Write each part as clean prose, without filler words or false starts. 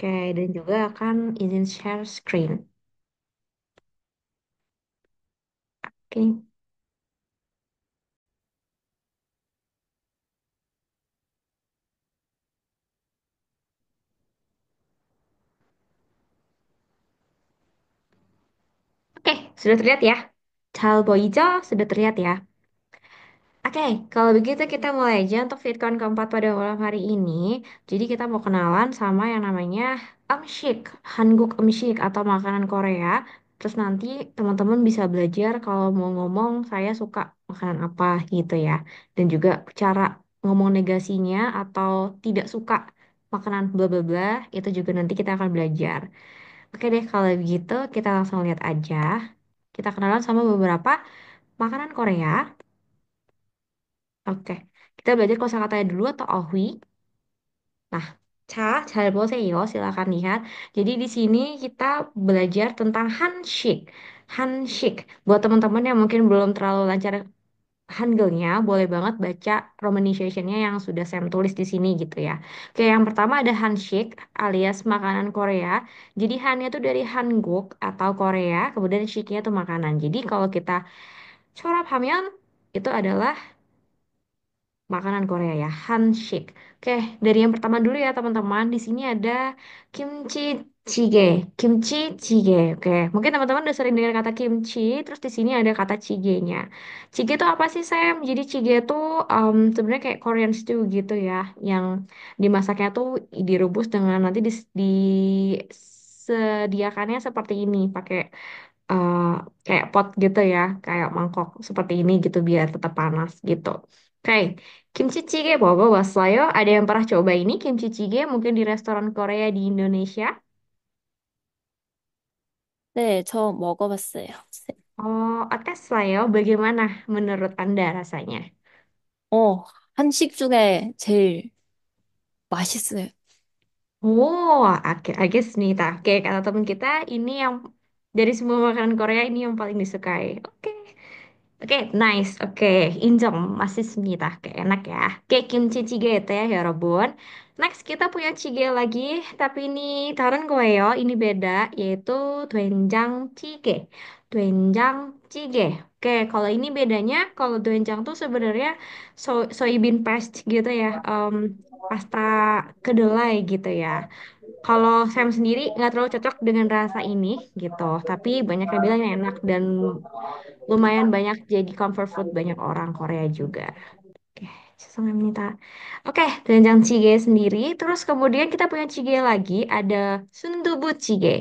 Oke, dan juga akan izin share screen. Oke, oke, sudah terlihat ya. Hal Boijo sudah terlihat ya. Oke, kalau begitu kita mulai aja untuk VidCon keempat pada malam hari ini. Jadi kita mau kenalan sama yang namanya Amshik, Hanguk Amshik atau makanan Korea. Terus nanti teman-teman bisa belajar kalau mau ngomong saya suka makanan apa gitu ya. Dan juga cara ngomong negasinya atau tidak suka makanan bla bla bla itu juga nanti kita akan belajar. Oke deh, kalau begitu kita langsung lihat aja. Kita kenalan sama beberapa makanan Korea. Oke, kita belajar kosakatanya dulu atau ohwi. Nah, 잘 보세요. Silakan lihat. Jadi di sini kita belajar tentang handshake. Handshake. Buat teman-teman yang mungkin belum terlalu lancar Hangulnya, boleh banget baca romanization-nya yang sudah Sam tulis di sini gitu ya. Oke, yang pertama ada handshake alias makanan Korea. Jadi Han-nya tuh dari Hanguk atau Korea, kemudian shake-nya tuh makanan. Jadi kalau kita corap hamyeon itu adalah makanan Korea ya, handshake. Oke, dari yang pertama dulu ya teman-teman. Di sini ada kimchi jjigae, kimchi jjigae. Oke, mungkin teman-teman udah sering dengar kata kimchi, terus di sini ada kata jjigae-nya. Jjigae itu apa sih, Sam? Jadi jjigae itu sebenarnya kayak Korean stew gitu ya, yang dimasaknya tuh direbus dengan nanti disediakannya seperti ini, pakai eh, kayak pot gitu ya, kayak mangkok seperti ini gitu biar tetap panas gitu. Oke, kimchi jjigae 먹어봤어요? Ada yang pernah coba ini kimchi jjigae mungkin di restoran Korea di Indonesia? 네, 저 먹어봤어요. Oh, 어땠어요? Bagaimana menurut Anda rasanya? 어, 한식 중에 제일 맛있어요. Oh, I guess nih, Oke, kata teman kita, ini yang dari semua makanan Korea ini yang paling disukai. Oke. Oke, nice. Oke, 인정. 맛있습니다. Oke, enak ya. Oke, kimchi jjigae ya, 여러분. Next, kita punya jjigae lagi, tapi ini 다른 거예요. Ini beda, yaitu doenjang jjigae. Doenjang jjigae. Oke, kalau ini bedanya, kalau doenjang tuh sebenarnya soybean paste gitu ya. Pasta kedelai gitu ya. Kalau Sam sendiri nggak terlalu cocok dengan rasa ini gitu, tapi banyak yang bilang yang enak dan lumayan banyak jadi comfort food banyak orang Korea juga. Oke, sampai menita. Oke, doenjang jjigae sendiri. Terus kemudian kita punya jjigae lagi, ada sundubu jjigae.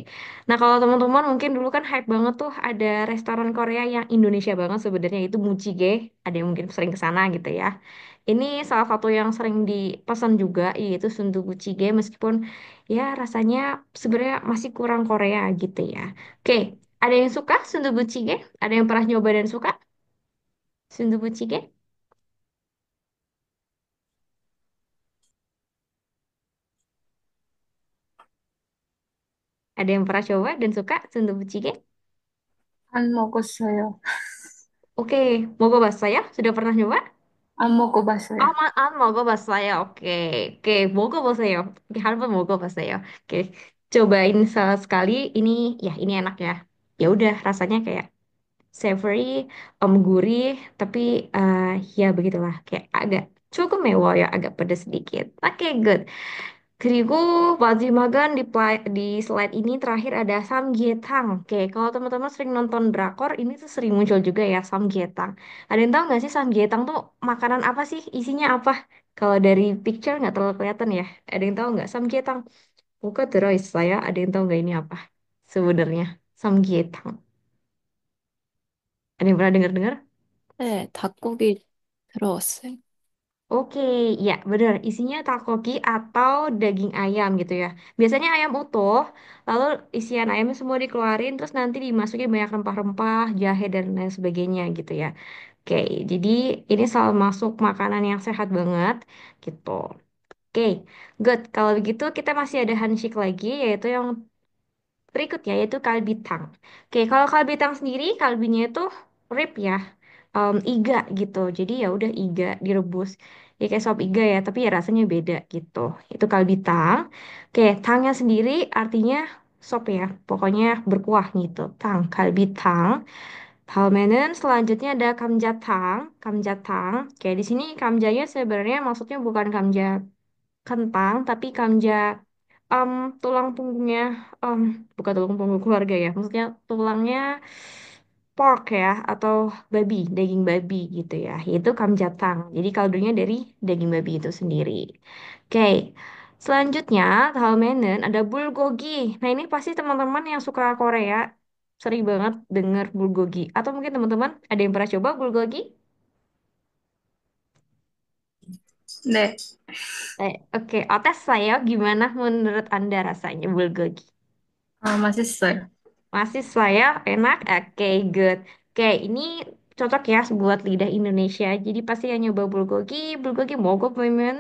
Nah, kalau teman-teman mungkin dulu kan hype banget tuh ada restoran Korea yang Indonesia banget sebenarnya itu Mujigae. Ada yang mungkin sering ke sana gitu ya. Ini salah satu yang sering dipesan juga, yaitu sundubu jjigae meskipun ya rasanya sebenarnya masih kurang Korea gitu ya. Oke, ada yang suka sundubu jjigae? Ada yang pernah nyoba dan suka sundubu jjigae? Ada yang pernah coba dan suka sundubu jjigae? 안 먹었어요. Oke, 먹어봤어요? Sudah pernah nyoba? 안 먹어봤어요. 안 먹어봤어요. Oke, 먹어보세요. Oke, 한번 먹어보세요. Oke, cobain sekali. Ini enak ya. Ya udah, rasanya kayak savory, gurih, tapi ya begitulah. Kayak agak cukup mewah ya, agak pedas sedikit. Oke, good. 그리고 마지막은 di slide ini terakhir ada samgyetang. Oke, kalau teman-teman sering nonton drakor, ini tuh sering muncul juga ya samgyetang. Ada yang tahu nggak sih samgyetang tuh makanan apa sih? Isinya apa? Kalau dari picture nggak terlalu kelihatan ya. Ada yang tahu nggak samgyetang? Buka terus saya. Ada yang tahu nggak ini apa? Sebenarnya samgyetang. Ada yang pernah dengar-dengar? 네, 닭고기 들어갔어요. Oke, ya benar. Isinya takoki atau daging ayam gitu ya. Biasanya ayam utuh, lalu isian ayamnya semua dikeluarin, terus nanti dimasukin banyak rempah-rempah, jahe dan lain sebagainya gitu ya. Oke, jadi ini selalu masuk makanan yang sehat banget gitu. Oke, good. Kalau begitu kita masih ada handshake lagi, yaitu yang berikutnya, yaitu kalbitang. Oke, kalau kalbitang sendiri, kalbinya itu rib ya. iga gitu. Jadi ya udah iga direbus. Ya kayak sop iga ya, tapi ya rasanya beda gitu. Itu kalbi tang. Oke, tangnya sendiri artinya sop ya. Pokoknya berkuah gitu. Tang, kalbi tang. Halmenen selanjutnya ada kamjatang. Kamjatang. Kayak di sini kamjanya sebenarnya maksudnya bukan kamja kentang, tapi kamja em, tulang punggungnya, em, bukan tulang punggung keluarga ya, maksudnya tulangnya pork ya, atau babi, daging babi gitu ya, yaitu kamjatang. Jadi kaldunya dari daging babi itu sendiri. Oke, selanjutnya halmenen ada bulgogi. Nah ini pasti teman-teman yang suka Korea sering banget denger bulgogi. Atau mungkin teman-teman ada yang pernah coba bulgogi? 네. Oke, Otes saya gimana menurut Anda rasanya bulgogi? 맛있어요. Masih saya enak? Oke, good. Oke, ini cocok ya buat lidah Indonesia. Jadi pasti yang nyoba bulgogi, bulgogi mogok pemimpin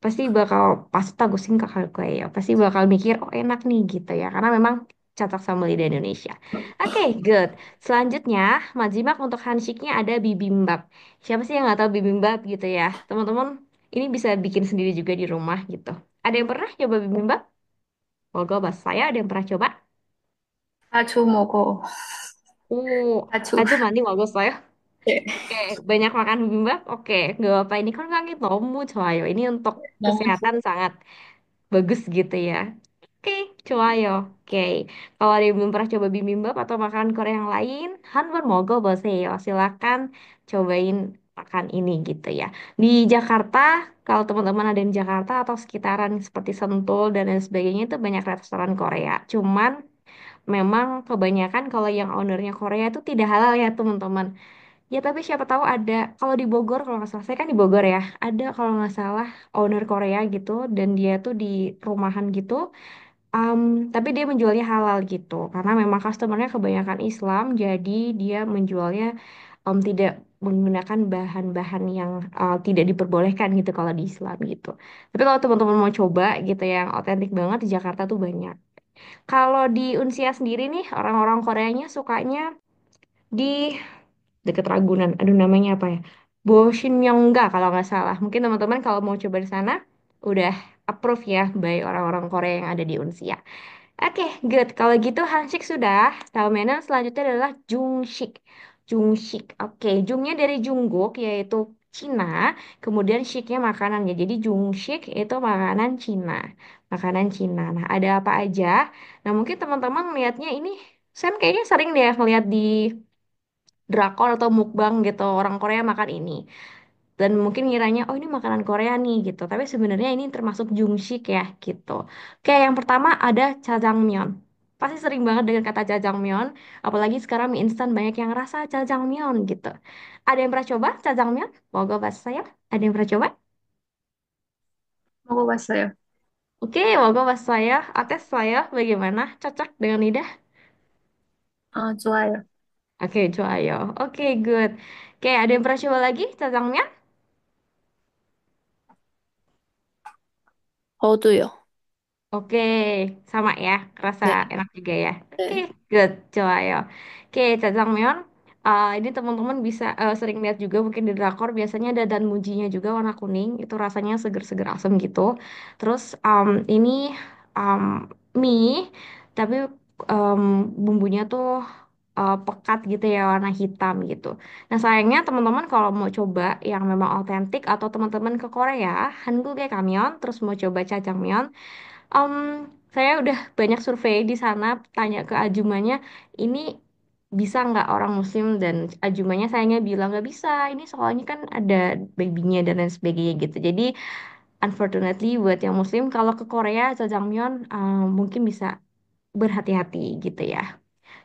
pasti bakal pas tagusin ke gue ya. Pasti bakal mikir, oh enak nih gitu ya. Karena memang cocok sama lidah Indonesia. Oke, good. Selanjutnya, Majimak untuk hansiknya ada bibimbap. Siapa sih yang nggak tahu bibimbap gitu ya? Teman-teman, ini bisa bikin sendiri juga di rumah gitu. Ada yang pernah coba bibimbap? Moga bahasa saya ada yang pernah coba? 자주 먹어. 자주. Aduh mandi bagus saya. 네. Oke, banyak makan bibimbap. Oke, nggak apa. Ini kan nggak 너무 좋아요. Ini untuk 너무 kesehatan sangat bagus gitu ya. Oke, 좋아요. Oke, kalau ada yang belum pernah coba bibimbap atau makanan Korea yang lain, 한번 먹어보세요. Silakan cobain makan ini gitu ya. Di Jakarta, kalau teman-teman ada di Jakarta atau sekitaran seperti Sentul dan lain sebagainya itu banyak restoran Korea. Cuman memang kebanyakan kalau yang ownernya Korea itu tidak halal ya teman-teman. Ya tapi siapa tahu ada kalau di Bogor kalau nggak salah saya kan di Bogor ya ada kalau nggak salah owner Korea gitu dan dia tuh di rumahan gitu um, tapi dia menjualnya halal gitu karena memang customernya kebanyakan Islam jadi dia menjualnya tidak menggunakan bahan-bahan yang tidak diperbolehkan gitu kalau di Islam gitu. Tapi kalau teman-teman mau coba gitu yang otentik banget di Jakarta tuh banyak. Kalau di Unsia sendiri nih orang-orang Koreanya sukanya di deket Ragunan. Aduh namanya apa ya? Boshinmyeongga kalau nggak salah. Mungkin teman-teman kalau mau coba di sana udah approve ya by orang-orang Korea yang ada di Unsia. Oke, good. Kalau gitu Hansik sudah. Taumenan selanjutnya adalah Jungshik. Jungshik. Oke, Jungnya dari Jungkook yaitu Cina, kemudian Shiknya makanannya. Jadi Jungshik itu makanan Cina. Makanan Cina. Nah, ada apa aja? Nah, mungkin teman-teman melihatnya ini Sam kayaknya sering deh ngeliat di drakor atau mukbang gitu orang Korea makan ini dan mungkin ngiranya oh ini makanan Korea nih gitu tapi sebenarnya ini termasuk jungshik ya gitu. Kayak yang pertama ada jjajangmyeon. Pasti sering banget dengan kata jjajangmyeon, apalagi sekarang mie instan banyak yang rasa jjajangmyeon gitu. Ada yang pernah coba jjajangmyeon? Moga bahasa saya ada yang pernah coba? 먹어봤어요. Oke, moga bahasa saya ates saya bagaimana cocok dengan lidah. 좋아요. Oke coba ayo. Oke, good. Oke, ada yang pernah coba lagi jjajangmyeon? 저도요. Oke, sama ya, rasa 네. enak juga ya. Oke, 네. good, cobayo. Oke, jjajangmyeon. Ini teman-teman bisa sering lihat juga mungkin di drakor biasanya ada danmujinya juga warna kuning. Itu rasanya seger-seger asem gitu. Terus ini um, mie, tapi um, bumbunya tuh pekat gitu ya warna hitam gitu. Nah sayangnya teman-teman kalau mau coba yang memang otentik atau teman-teman ke Korea, Hangulge Kamyeon, terus mau coba jjajangmyeon. Em, saya udah banyak survei di sana, tanya ke ajumannya, ini bisa nggak orang Muslim dan ajumannya sayangnya bilang nggak bisa. Ini soalnya kan ada babynya dan lain sebagainya gitu. Jadi unfortunately buat yang Muslim kalau ke Korea jajangmyeon mungkin bisa berhati-hati gitu ya.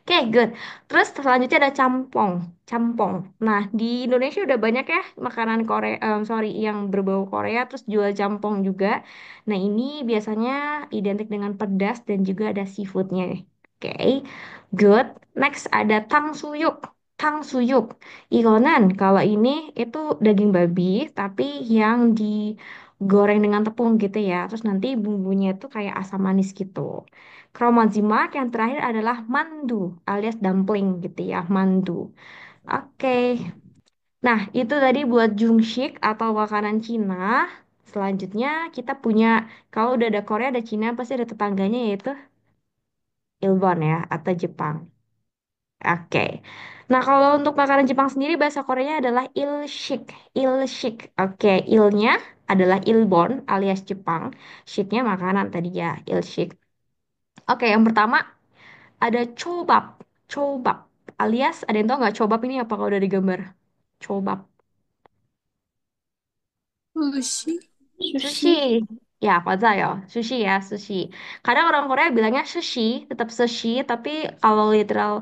Oke, good. Terus selanjutnya ada campong. Campong. Nah, di Indonesia udah banyak ya makanan Korea, sorry, yang berbau Korea, terus jual campong juga. Nah, ini biasanya identik dengan pedas dan juga ada seafoodnya. Oke, good. Next ada tangsuyuk. Tangsuyuk. Igonan, kalau ini itu daging babi, tapi yang digoreng dengan tepung gitu ya. Terus nanti bumbunya itu kayak asam manis gitu. Kromazimak yang terakhir adalah mandu alias dumpling gitu ya, mandu. Oke. Nah, itu tadi buat jungshik atau makanan Cina. Selanjutnya kita punya, kalau udah ada Korea, ada Cina, pasti ada tetangganya yaitu Ilbon ya, atau Jepang. Oke. Nah, kalau untuk makanan Jepang sendiri, bahasa Koreanya adalah ilshik. Ilshik. Oke, ilnya adalah Ilbon alias Jepang. Shiknya makanan tadi ya, ilshik. Oke, yang pertama ada chobap. Chobap. Alias, ada yang tahu nggak chobap ini apa kalau udah digambar? Chobap. Sushi? Sushi. Sushi? Ya, ya. Sushi ya, sushi. Kadang orang Korea bilangnya sushi, tetap sushi, tapi kalau literal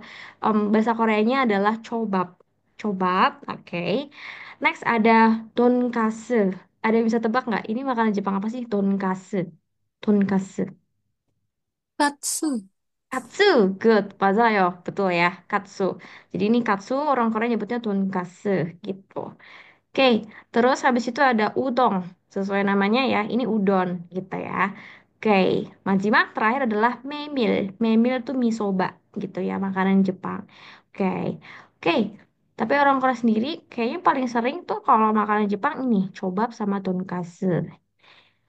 bahasa Koreanya adalah chobap. Chobap, oke. Next ada tonkatsu. Ada yang bisa tebak nggak? Ini makanan Jepang apa sih? Tonkatsu. Tonkatsu. Katsu? Katsu, good, 맞아요. Betul ya, katsu. Jadi ini katsu, orang Korea nyebutnya tonkatsu, gitu. Oke, terus habis itu ada udon. Sesuai namanya ya, ini udon gitu ya. Oke, Majima terakhir adalah memil. Memil tuh mie soba gitu ya, makanan Jepang. Oke, oke. Tapi orang Korea sendiri kayaknya paling sering tuh kalau makanan Jepang ini, chobab sama tonkatsu.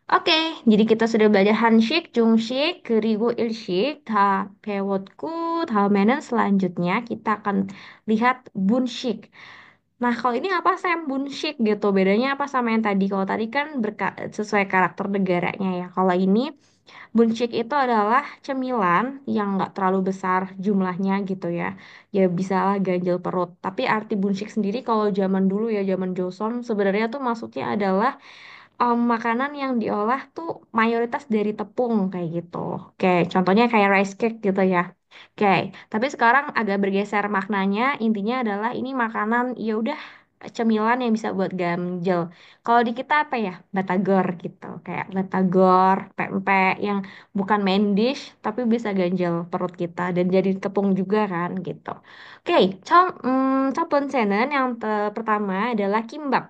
Oke, jadi kita sudah belajar Hanshik, Jungshik, 그리고 일식 다 배웠고, 다음에는 selanjutnya kita akan lihat Bunshik. Nah, kalau ini apa Sam Bunshik gitu? Bedanya apa sama yang tadi? Kalau tadi kan sesuai karakter negaranya ya. Kalau ini Bunshik itu adalah cemilan yang nggak terlalu besar jumlahnya gitu ya. Ya bisalah ganjil perut. Tapi arti Bunshik sendiri kalau zaman dulu ya, zaman Joseon sebenarnya tuh maksudnya adalah makanan yang diolah tuh mayoritas dari tepung kayak gitu. Oke, contohnya kayak rice cake gitu ya. Oke, tapi sekarang agak bergeser maknanya. Intinya adalah ini makanan ya udah cemilan yang bisa buat ganjel. Kalau di kita apa ya? Batagor gitu. Kayak batagor, pempek yang bukan main dish tapi bisa ganjel perut kita dan jadi tepung juga kan gitu. Oke, 첫 번째는 yang pertama adalah kimbap.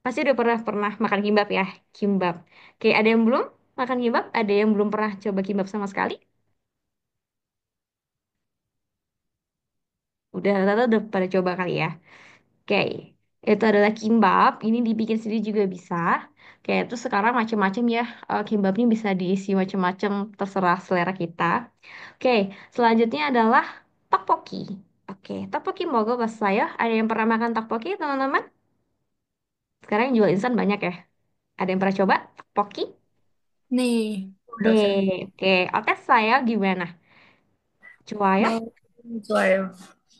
Pasti udah pernah pernah makan kimbab ya, kimbab. Oke, ada yang belum makan kimbab? Ada yang belum pernah coba kimbab sama sekali? Rata-rata udah pada coba kali ya. Oke, itu adalah kimbab. Ini dibikin sendiri juga bisa. Oke, itu sekarang macam-macam ya. Kimbabnya bisa diisi macam-macam, terserah selera kita. Oke, selanjutnya adalah tteokbokki. Oke, tteokbokki mogok saya. Ada yang pernah makan tteokbokki, teman-teman? Sekarang yang jual instan banyak ya. Ada yang pernah coba tteokbokki? 네. Deh, 맞아요. oke. Oke, saya gimana? Coba. 너무 좋아요.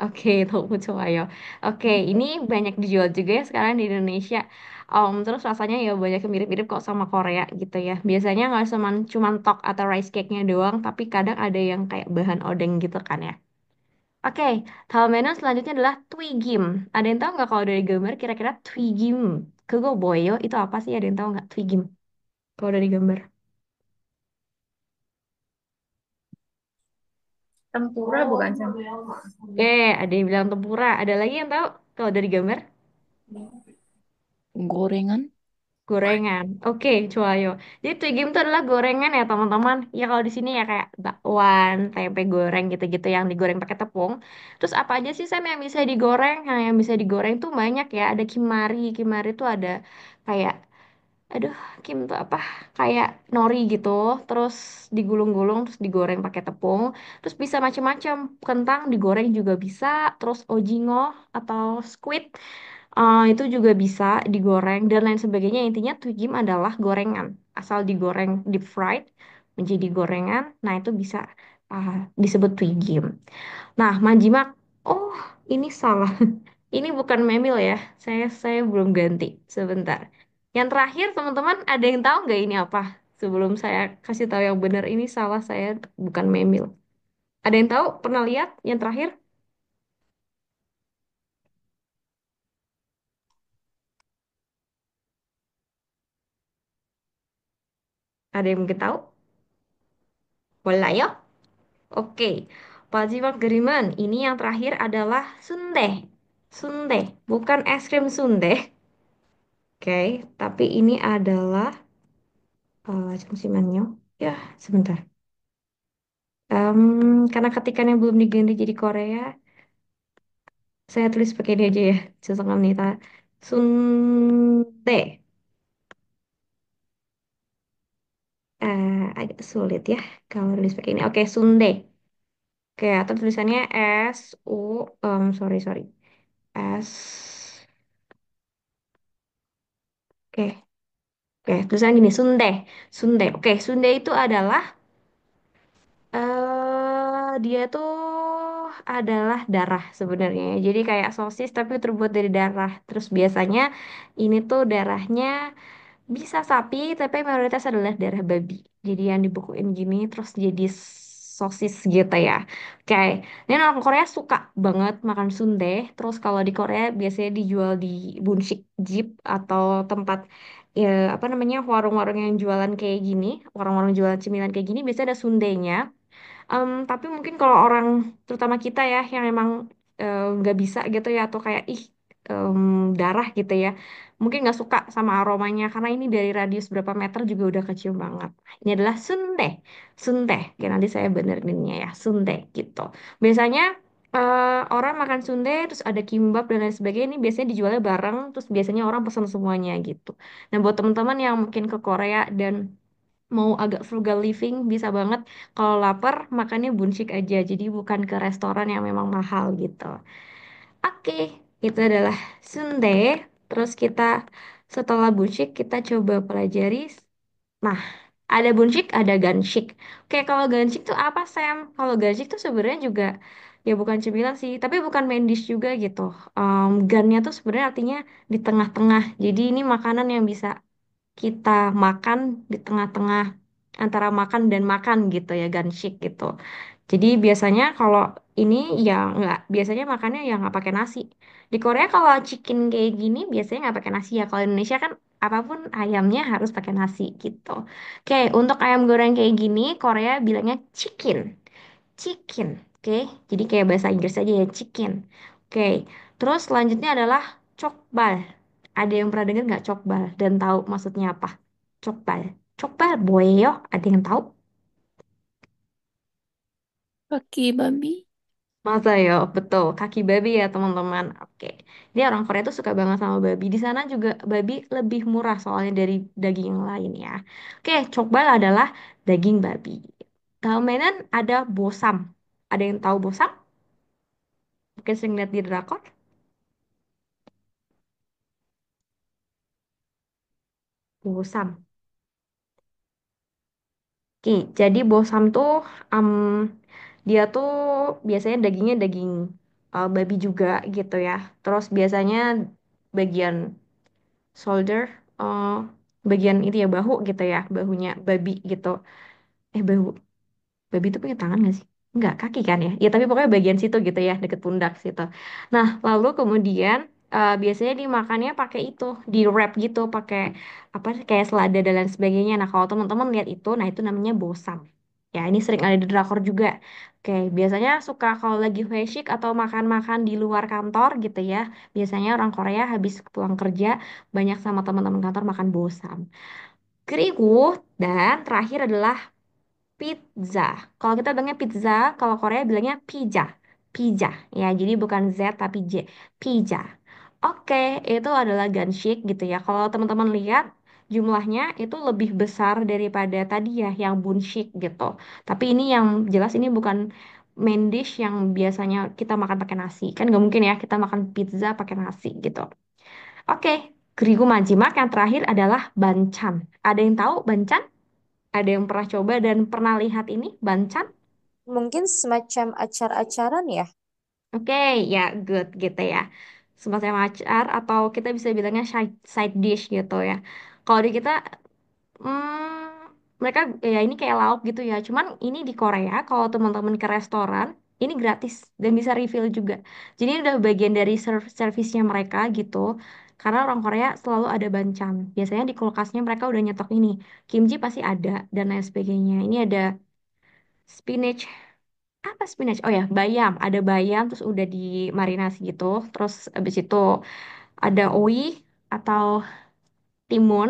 Oke, tofu cobayo. Oke, ini banyak dijual juga ya sekarang di Indonesia. Terus rasanya ya banyak yang mirip-mirip kok sama Korea gitu ya. Biasanya nggak cuma tok atau rice cake-nya doang, tapi kadang ada yang kayak bahan odeng gitu kan ya. Oke, menu selanjutnya adalah twigim. Ada yang tahu nggak kalau dari gambar kira-kira twigim? Kego boyo itu apa sih? Ada yang tahu nggak twigim? Kalau dari gambar. Tempura bukan sih? Oke, ada yang bilang tempura. Ada lagi yang tahu kalau dari gambar? Gorengan? Gorengan. Oke, cuayo. Jadi twigim itu adalah gorengan ya, teman-teman. Ya kalau di sini ya kayak bakwan, tempe goreng gitu-gitu yang digoreng pakai tepung. Terus apa aja sih Sam yang bisa digoreng? Nah, yang bisa digoreng tuh banyak ya. Ada kimari. Kimari tuh ada kayak aduh, kim tuh apa? Kayak nori gitu. Terus digulung-gulung terus digoreng pakai tepung. Terus bisa macam-macam. Kentang digoreng juga bisa. Terus ojingo atau squid itu juga bisa digoreng dan lain sebagainya. Intinya twigim adalah gorengan. Asal digoreng deep fried menjadi gorengan, nah itu bisa uh, disebut twigim. Nah, manjimak, oh ini salah. Ini bukan memil ya. Saya belum ganti. Sebentar. Yang terakhir, teman-teman, ada yang tahu nggak ini apa? Sebelum saya kasih tahu yang benar, ini salah saya bukan memil. Ada yang tahu? Pernah lihat yang terakhir? Ada yang mungkin tahu? Boleh ya? Oke, Pak Geriman, ini yang terakhir adalah sundae. Sundae, bukan es krim sundae. Oke, tapi ini adalah musimannya. Ya, sebentar. Karena ketikannya belum diganti jadi Korea, Saya tulis pakai ini aja ya. Sesekam nih, Sunte. Agak sulit ya kalau tulis pakai ini. Oke, Sunde. Oke, atau tulisannya S U, sorry sorry, S. Oke, oke, tulisannya gini, Sunde, Sunde. Oke, Sunde itu adalah dia tuh adalah darah sebenarnya. Jadi kayak sosis tapi terbuat dari darah. Terus biasanya ini tuh darahnya bisa sapi, tapi mayoritas adalah darah babi. Jadi yang dibekuin gini terus jadi sosis gitu ya. Oke, ini orang Korea suka banget makan sundae. Terus kalau di Korea biasanya dijual di bunsik jeep atau tempat ya, apa namanya, warung-warung yang jualan kayak gini, warung-warung jualan cemilan kayak gini biasanya ada sundenya. Tapi mungkin kalau orang terutama kita ya yang emang nggak bisa gitu ya atau kayak darah gitu ya, mungkin nggak suka sama aromanya karena ini dari radius berapa meter juga udah kecium banget. Ini adalah sundae, sundae. Ya nanti saya benerinnya ya, sundae gitu. Biasanya orang makan sundae terus ada kimbap dan lain sebagainya ini biasanya dijualnya bareng terus biasanya orang pesan semuanya gitu. Nah buat teman-teman yang mungkin ke Korea dan mau agak frugal living bisa banget kalau lapar makannya bunsik aja jadi bukan ke restoran yang memang mahal gitu. Oke, itu adalah sundae. Terus kita setelah bunsik kita coba pelajari. Nah, ada bunsik, ada gansik. Oke, kalau gansik tuh apa, Sam? Kalau gansik tuh sebenarnya juga ya bukan cemilan sih, tapi bukan main dish juga gitu. Gannya tuh sebenarnya artinya di tengah-tengah. Jadi ini makanan yang bisa kita makan di tengah-tengah antara makan dan makan gitu ya, gansik gitu. Jadi biasanya kalau ini ya nggak, biasanya makannya ya nggak pakai nasi. Di Korea kalau chicken kayak gini biasanya nggak pakai nasi ya. Kalau Indonesia kan apapun ayamnya harus pakai nasi gitu. Oke, untuk ayam goreng kayak gini Korea bilangnya chicken, chicken. Oke, jadi kayak bahasa Inggris aja ya, chicken. Oke, terus selanjutnya adalah cokbal. Ada yang pernah dengar nggak cokbal dan tahu maksudnya apa? Cokbal, cokbal boyo. Ada yang tahu? Kaki babi. Masa ya, betul. Kaki babi ya teman-teman. Oke. Dia orang Korea tuh suka banget sama babi. Di sana juga babi lebih murah soalnya dari daging yang lain ya. Oke, cokbal adalah daging babi. Kemudian ada bosam. Ada yang tahu bosam? Mungkin sering lihat di drakor. Bosam. Oke, jadi bosam tuh em, dia tuh biasanya dagingnya daging babi juga gitu ya. Terus biasanya bagian shoulder, eh bagian itu ya bahu gitu ya, bahunya babi gitu. Bahu babi itu punya tangan nggak sih? Enggak, kaki kan ya? Ya tapi pokoknya bagian situ gitu ya, deket pundak situ. Nah, lalu kemudian biasanya dimakannya pakai itu, di wrap gitu, pakai apa kayak selada dan lain sebagainya. Nah, kalau teman-teman lihat itu, nah itu namanya bosam. Ya, ini sering ada di drakor juga. Oke, biasanya suka kalau lagi hueshik atau makan-makan di luar kantor gitu ya. Biasanya orang Korea habis pulang kerja banyak sama teman-teman kantor makan bosam. Keriku dan terakhir adalah pizza. Kalau kita bilangnya pizza, kalau Korea bilangnya pizza. Pizza. Ya, jadi bukan Z tapi J. Pizza. Oke, itu adalah gansik gitu ya. Kalau teman-teman lihat jumlahnya itu lebih besar daripada tadi ya yang bunsik gitu. Tapi ini yang jelas ini bukan main dish yang biasanya kita makan pakai nasi. Kan nggak mungkin ya kita makan pizza pakai nasi gitu. Oke, Grigu Majimak yang terakhir adalah banchan. Ada yang tahu banchan? Ada yang pernah coba dan pernah lihat ini banchan? Mungkin semacam acar-acaran ya. Oke, ya good gitu ya. Semacam acar atau kita bisa bilangnya side dish gitu ya. Kalau di kita, mereka ya ini kayak lauk gitu ya. Cuman ini di Korea, kalau teman-teman ke restoran, ini gratis dan bisa refill juga. Jadi ini udah bagian dari servisnya mereka gitu. Karena orang Korea selalu ada banchan. Biasanya di kulkasnya mereka udah nyetok ini. Kimchi pasti ada dan lain sebagainya. Ini ada spinach. Apa spinach? Oh ya, bayam. Ada bayam terus udah dimarinasi gitu. Terus abis itu ada oi atau timun,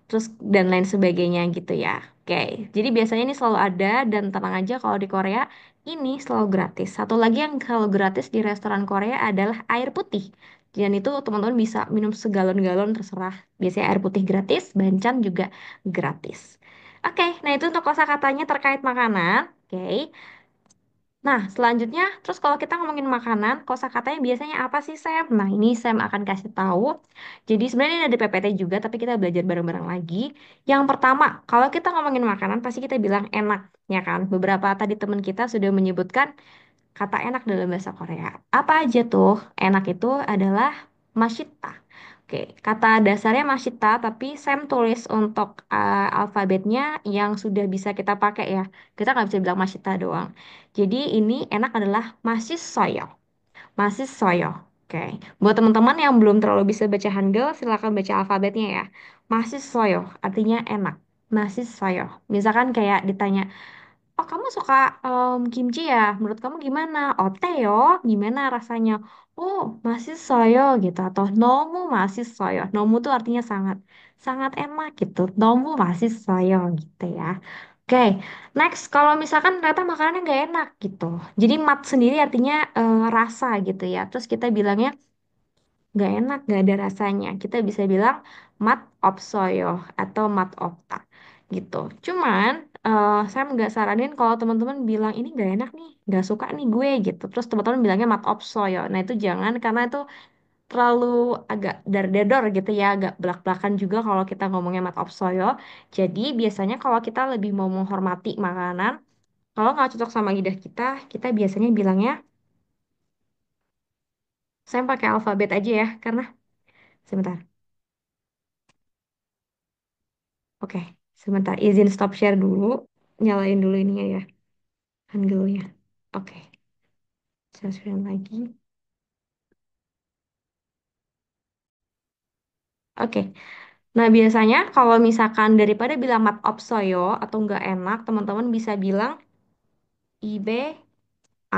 terus dan lain sebagainya gitu ya. Oke, jadi biasanya ini selalu ada dan tenang aja kalau di Korea ini selalu gratis. Satu lagi yang selalu gratis di restoran Korea adalah air putih. Dan itu teman-teman bisa minum segalon-galon terserah. Biasanya air putih gratis, bancan juga gratis. Oke, nah itu untuk kosakatanya terkait makanan. Oke. Nah, selanjutnya, terus kalau kita ngomongin makanan, kosakatanya biasanya apa sih, Sam? Nah, ini Sam akan kasih tahu. Jadi sebenarnya ini ada PPT juga, tapi kita belajar bareng-bareng lagi. Yang pertama, kalau kita ngomongin makanan, pasti kita bilang enak, ya kan? Beberapa tadi teman kita sudah menyebutkan kata enak dalam bahasa Korea. Apa aja tuh? Enak itu adalah masita. Oke, kata dasarnya masita, tapi Sam tulis untuk alfabetnya yang sudah bisa kita pakai ya. Kita nggak bisa bilang masita doang. Jadi ini enak adalah masissoyo. Masissoyo. Oke, buat teman-teman yang belum terlalu bisa baca Hangul, silakan baca alfabetnya ya. Masissoyo artinya enak. Masissoyo. Misalkan kayak ditanya, oh, kamu suka kimchi ya? Menurut kamu gimana? Ote yo, gimana rasanya? Oh, masih soyo gitu atau nomu masih soyo. Nomu tuh artinya sangat, sangat enak gitu. Nomu masih soyo gitu ya. Oke, next kalau misalkan ternyata makanannya nggak enak gitu. Jadi mat sendiri artinya rasa gitu ya. Terus kita bilangnya nggak enak, nggak ada rasanya. Kita bisa bilang mat opsoyo atau mat opta gitu. Cuman saya nggak saranin kalau teman-teman bilang ini nggak enak nih, nggak suka nih gue gitu. Terus teman-teman bilangnya mat opsoyo. Nah itu jangan karena itu terlalu agak dar-dedor gitu ya, agak belak-belakan juga kalau kita ngomongnya mat opsoyo. Jadi biasanya kalau kita lebih mau menghormati makanan, kalau nggak cocok sama lidah kita, kita biasanya bilangnya saya pakai alfabet aja ya, karena sebentar. Oke, sebentar izin stop share dulu. Nyalain dulu ininya ya, Hangulnya. Oke, saya share lagi. Oke, nah biasanya kalau misalkan daripada bilang mat opsoyo atau nggak enak, teman-teman bisa bilang ibe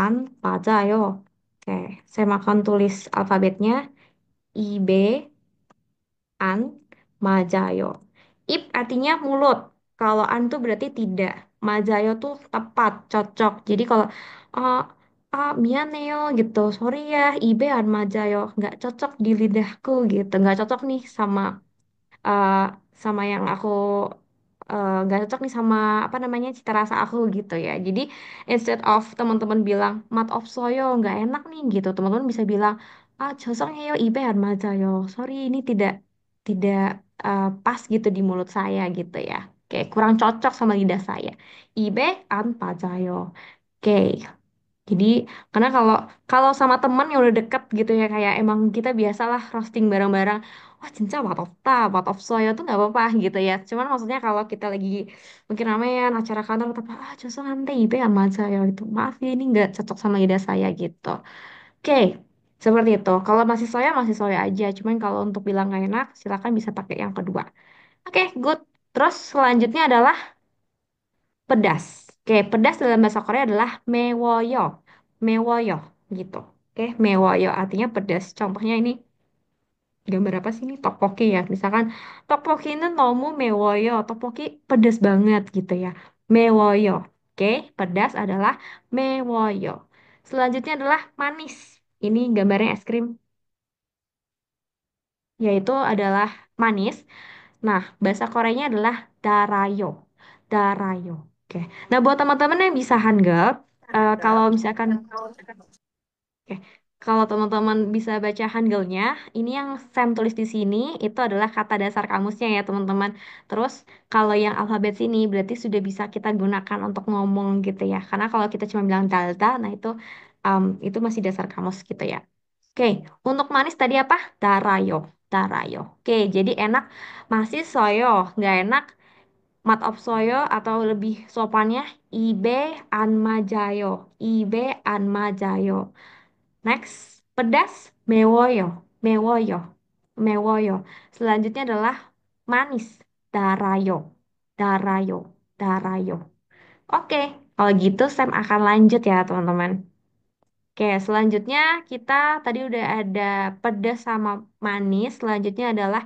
an pajayo. Oke, saya akan tulis alfabetnya ibe an majayo. Ip artinya mulut. Kalau an tuh berarti tidak. Majayo tuh tepat, cocok. Jadi kalau uh, mianeo gitu, sorry ya, ibe an majayo, nggak cocok di lidahku gitu, nggak cocok nih sama uh, sama yang aku nggak cocok nih sama apa namanya cita rasa aku gitu ya. Jadi instead of teman-teman bilang mat of soyo nggak enak nih gitu, teman-teman bisa bilang josongnya yo ibe an majayo. Sorry ini tidak pas gitu di mulut saya gitu ya. Kayak kurang cocok sama lidah saya. Ibe an pajayo. Oke, jadi karena kalau kalau sama teman yang udah deket gitu ya kayak emang kita biasalah roasting bareng-bareng. Wah cinca what of ta, what of soyo tuh nggak apa-apa gitu ya. Cuman maksudnya kalau kita lagi mungkin ramean acara kantor tetap joso ante ibe sama saya itu. Maaf ya ini nggak cocok sama lidah saya gitu. Oke, seperti itu. Kalau masih soya aja. Cuman kalau untuk bilang nggak enak, silakan bisa pakai yang kedua. Oke, good. Terus selanjutnya adalah pedas. Oke, pedas dalam bahasa Korea adalah mewoyo. Mewoyo gitu. Oke, mewoyo artinya pedas. Contohnya ini gambar apa sih ini? Tteokbokki ya. Misalkan tteokbokki ini nomu mewoyo. Tteokbokki pedas banget gitu ya. Mewoyo. Oke, pedas adalah mewoyo. Selanjutnya adalah manis. Ini gambarnya es krim, yaitu adalah manis. Nah, bahasa Koreanya adalah darayo. Darayo. Oke. Nah, buat teman-teman yang bisa Hangul, kalau misalkan oke, kalau teman-teman bisa baca Hangulnya, ini yang Sam tulis di sini itu adalah kata dasar kamusnya ya, teman-teman. Terus kalau yang alfabet sini berarti sudah bisa kita gunakan untuk ngomong gitu ya. Karena kalau kita cuma bilang dalda, nah itu masih dasar kamus gitu ya. Oke, untuk manis tadi apa? Darayo. Darayo. Oke, jadi enak masih soyo, nggak enak mat of soyo atau lebih sopannya ibe anmajayo. Ibe anmajayo. Next, pedas mewoyo, mewoyo, mewoyo. Selanjutnya adalah manis, darayo, darayo, darayo. Oke, kalau gitu Sam akan lanjut ya teman-teman. Oke, selanjutnya kita tadi udah ada pedas sama manis. Selanjutnya adalah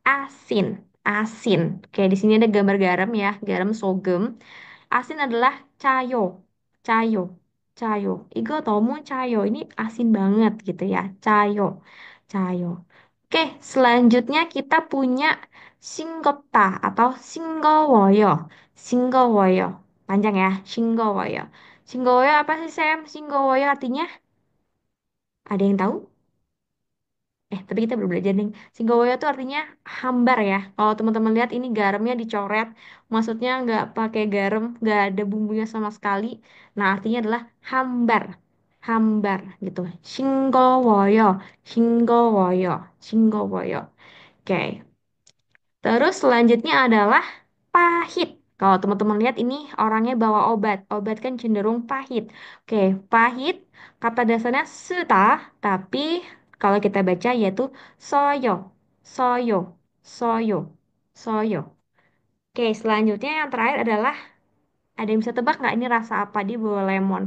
asin, asin. Oke, di sini ada gambar garam ya, garam sogem. Asin adalah cayo, cayo. cayo. Igo tomo cayo. Ini asin banget gitu ya. Cayo. Cayo. Oke, selanjutnya kita punya singgota atau singgowoyo. Singgowoyo. Panjang ya, singgowoyo. Singgowoyo apa sih, Sam? Singgowoyo artinya? Ada yang tahu? Tapi kita belum belajar nih. Singgowoyo itu artinya hambar ya. Kalau teman-teman lihat ini garamnya dicoret, maksudnya nggak pakai garam, nggak ada bumbunya sama sekali. Nah, artinya adalah hambar, hambar gitu. Singgowoyo, singgowoyo, singgowoyo. Oke. Terus selanjutnya adalah pahit. Kalau teman-teman lihat ini orangnya bawa obat. Obat kan cenderung pahit. Oke, pahit. Kata dasarnya suta, tapi kalau kita baca yaitu soyo, soyo, soyo, soyo. Oke, selanjutnya yang terakhir adalah ada yang bisa tebak nggak ini rasa apa? Dia bawa lemon.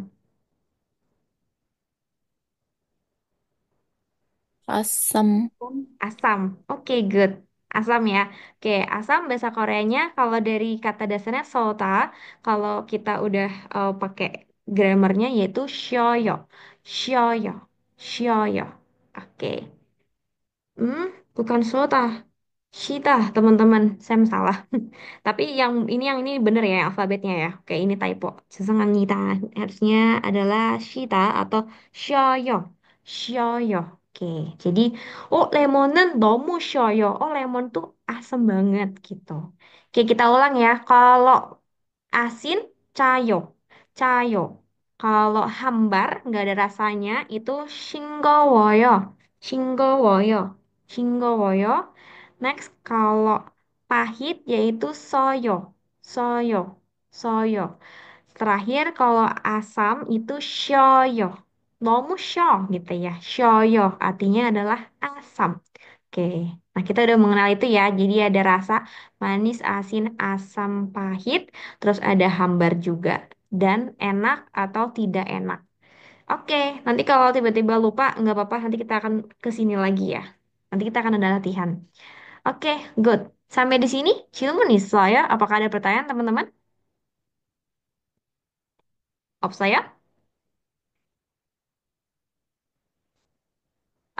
Asam. Asam. Oke, good. Asam ya. Oke, asam bahasa Koreanya kalau dari kata dasarnya sota, kalau kita udah pakai grammarnya yaitu shoyo. Shoyo. Shoyo. Oke. Hmm, bukan sota. Shita, teman-teman. Saya salah. Tapi yang ini bener ya alfabetnya ya. Oke, ini typo. Sesenganita. Harusnya adalah Shita atau Shoyo. Shoyo. Oke, jadi lemonen 너무 shoyo. Oh, lemon tuh asem banget gitu. Oke, kita ulang ya. Kalau asin, cayo. Cayo. Kalau hambar, nggak ada rasanya, itu singgowoyo. Singgowoyo. Singgowoyo. Next, kalau pahit yaitu soyo, soyo, soyo. Terakhir, kalau asam itu shoyo. Nomu sho gitu ya. Shoyo artinya adalah asam. Oke, nah kita udah mengenal itu ya. Jadi ada rasa manis, asin, asam, pahit. Terus ada hambar juga. Dan enak atau tidak enak. Oke, nanti kalau tiba-tiba lupa, nggak apa-apa. Nanti kita akan kesini lagi ya. Nanti kita akan ada latihan. Oke, good. Sampai di sini, nih saya. Apakah ada pertanyaan, teman-teman? Op saya?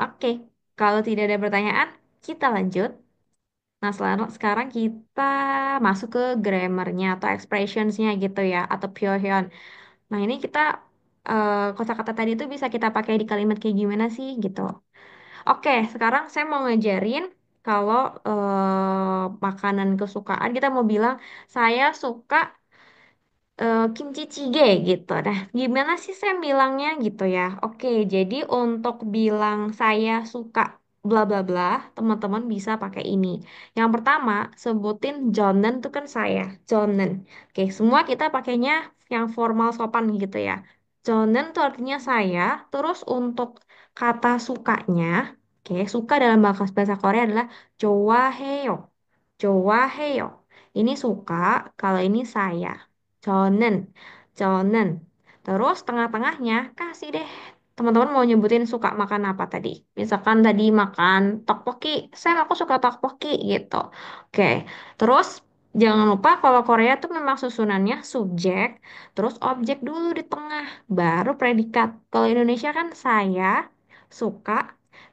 Oke, kalau tidak ada pertanyaan, kita lanjut. Nah, sekarang kita masuk ke grammarnya atau expressionsnya gitu ya, atau pyohyun. Nah, ini kita kosakata tadi itu bisa kita pakai di kalimat kayak gimana sih gitu. Oke, sekarang saya mau ngajarin kalau makanan kesukaan kita mau bilang saya suka kimchi jjigae gitu. Nah, gimana sih saya bilangnya gitu ya? Oke, jadi untuk bilang saya suka bla bla bla, teman-teman bisa pakai ini. Yang pertama, sebutin Jonen tuh kan saya, Jonen. Oke, semua kita pakainya yang formal sopan gitu ya. Jonen tuh artinya saya. Terus untuk kata sukanya, oke, suka dalam bahasa Korea adalah 좋아해요. 좋아해요. Ini suka, kalau ini saya. Jonen, Jonen. Terus tengah-tengahnya kasih deh. Teman-teman mau nyebutin suka makan apa tadi? Misalkan tadi makan tteokbokki, saya aku suka tteokbokki gitu. Oke, terus jangan lupa kalau Korea tuh memang susunannya subjek, terus objek dulu di tengah, baru predikat. Kalau Indonesia kan saya suka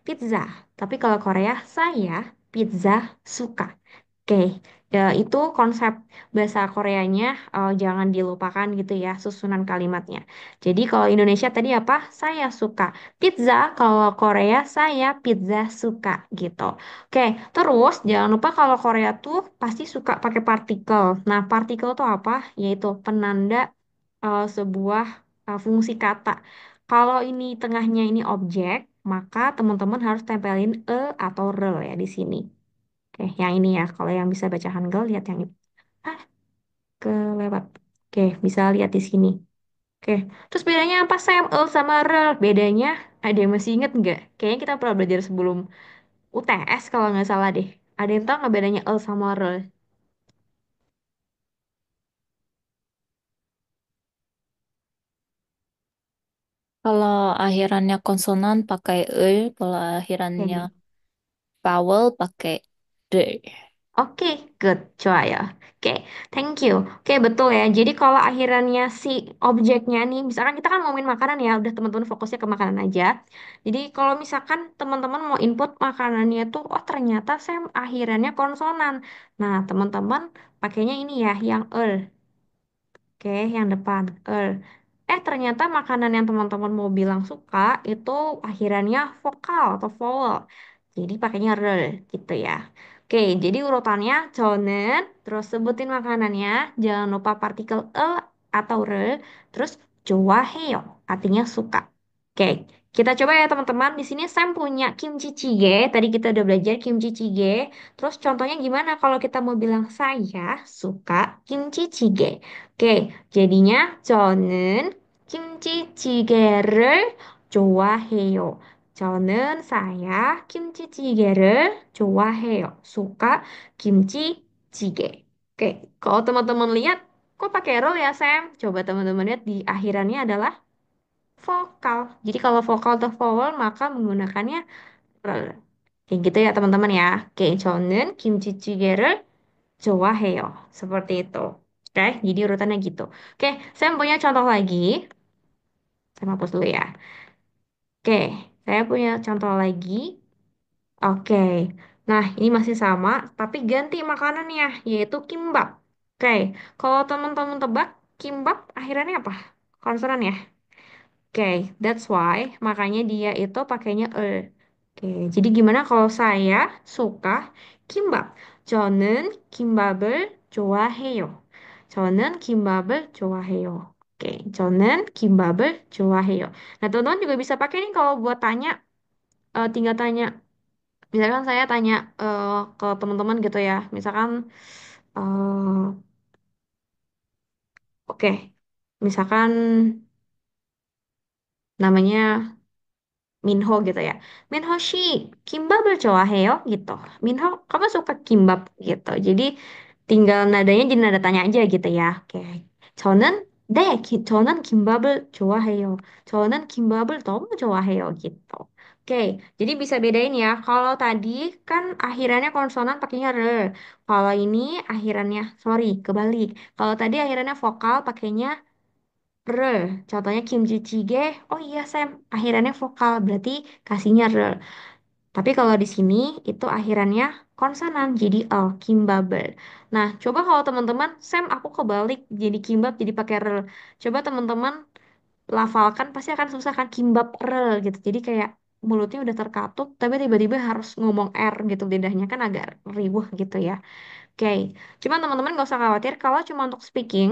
pizza, tapi kalau Korea saya pizza suka. Oke, ya, itu konsep bahasa Koreanya jangan dilupakan gitu ya susunan kalimatnya. Jadi kalau Indonesia tadi apa? Saya suka pizza. Kalau Korea saya pizza suka gitu. Oke, terus jangan lupa kalau Korea tuh pasti suka pakai partikel. Nah, partikel tuh apa? Yaitu penanda sebuah fungsi kata. Kalau ini tengahnya ini objek, maka teman-teman harus tempelin atau rel ya di sini. Oke, yang ini ya. Kalau yang bisa baca Hangul, lihat yang ini. Ah, kelewat. Oke, bisa lihat di sini. Oke, terus bedanya apa Sam? Sama rel. Bedanya, ada yang masih inget nggak? Kayaknya kita pernah belajar sebelum UTS kalau nggak salah deh. Ada yang tahu nggak bedanya sama rel? Kalau akhirannya konsonan pakai kalau akhirannya Oke. vowel pakai d. Oke, good. 좋아요. Oke, thank you. Oke, betul ya. Jadi kalau akhirannya si objeknya nih, misalkan kita kan ngomongin makanan ya, udah teman-teman fokusnya ke makanan aja. Jadi kalau misalkan teman-teman mau input makanannya tuh, oh ternyata saya akhirannya konsonan. Nah, teman-teman pakainya ini ya, yang Oke, yang depan. Ternyata makanan yang teman-teman mau bilang suka itu akhirannya vokal atau vowel. Jadi pakainya R gitu ya. Oke, jadi urutannya 저는, terus sebutin makanannya, jangan lupa partikel E atau R, terus 좋아해요, artinya suka. Oke, kita coba ya teman-teman. Di sini Sam punya kimchi jjigae. Tadi kita udah belajar kimchi jjigae. Terus contohnya gimana kalau kita mau bilang saya suka kimchi jjigae? Oke, jadinya 저는 김치찌개를 좋아해요. saya 김치찌개를 좋아해요. Suka 김치찌개. Oke, kalau teman-teman lihat, kok pakai roll ya, Sam? Coba teman-teman lihat di akhirannya adalah vokal. Jadi kalau vokal atau vowel maka menggunakannya roll. Kayak gitu ya teman-teman ya. Oke, 저는 김치찌개를 좋아해요. Seperti itu. Oke, jadi urutannya gitu. Oke, saya punya contoh lagi. Saya hapus dulu ya. Oke, saya punya contoh lagi. Oke, nah ini masih sama, tapi ganti makanannya, yaitu kimbap. Oke, kalau teman-teman tebak, kimbap akhirannya apa? Konsonan ya? Oke, that's why makanya dia itu pakainya e. Oke, jadi gimana kalau saya suka kimbap? 저는 김밥을 좋아해요. 저는 김밥을 좋아해요. Oke, 저는 김밥을 좋아해요. Nah, teman-teman juga bisa pakai nih kalau buat tanya, tinggal tanya. Misalkan saya tanya ke teman-teman gitu ya, misalkan, eh, oke, misalkan namanya Minho gitu ya. Minho 씨, 김밥을 좋아해요? Gitu. Minho, kamu suka kimbap? Gitu. Jadi tinggal nadanya jadi nada tanya aja gitu ya. Oke. 저는 네, 저는 김밥을 좋아해요. 저는 김밥을 너무 좋아해요. Gitu. Oke, jadi bisa bedain ya. Kalau tadi kan akhirannya konsonan pakainya R. Kalau ini akhirannya, sorry, kebalik. Kalau tadi akhirannya vokal pakainya R. Contohnya kimchi jjigae. Oh iya Sam, akhirannya vokal berarti kasihnya R. Tapi kalau di sini itu akhirannya konsonan jadi L, kimbabel. Nah, coba kalau teman-teman, Sam aku kebalik jadi kimbab jadi pakai R. Coba teman-teman lafalkan pasti akan susah kan kimbab R gitu. Jadi kayak mulutnya udah terkatup tapi tiba-tiba harus ngomong R gitu lidahnya kan agak riuh gitu ya. Oke, cuman teman-teman gak usah khawatir kalau cuma untuk speaking,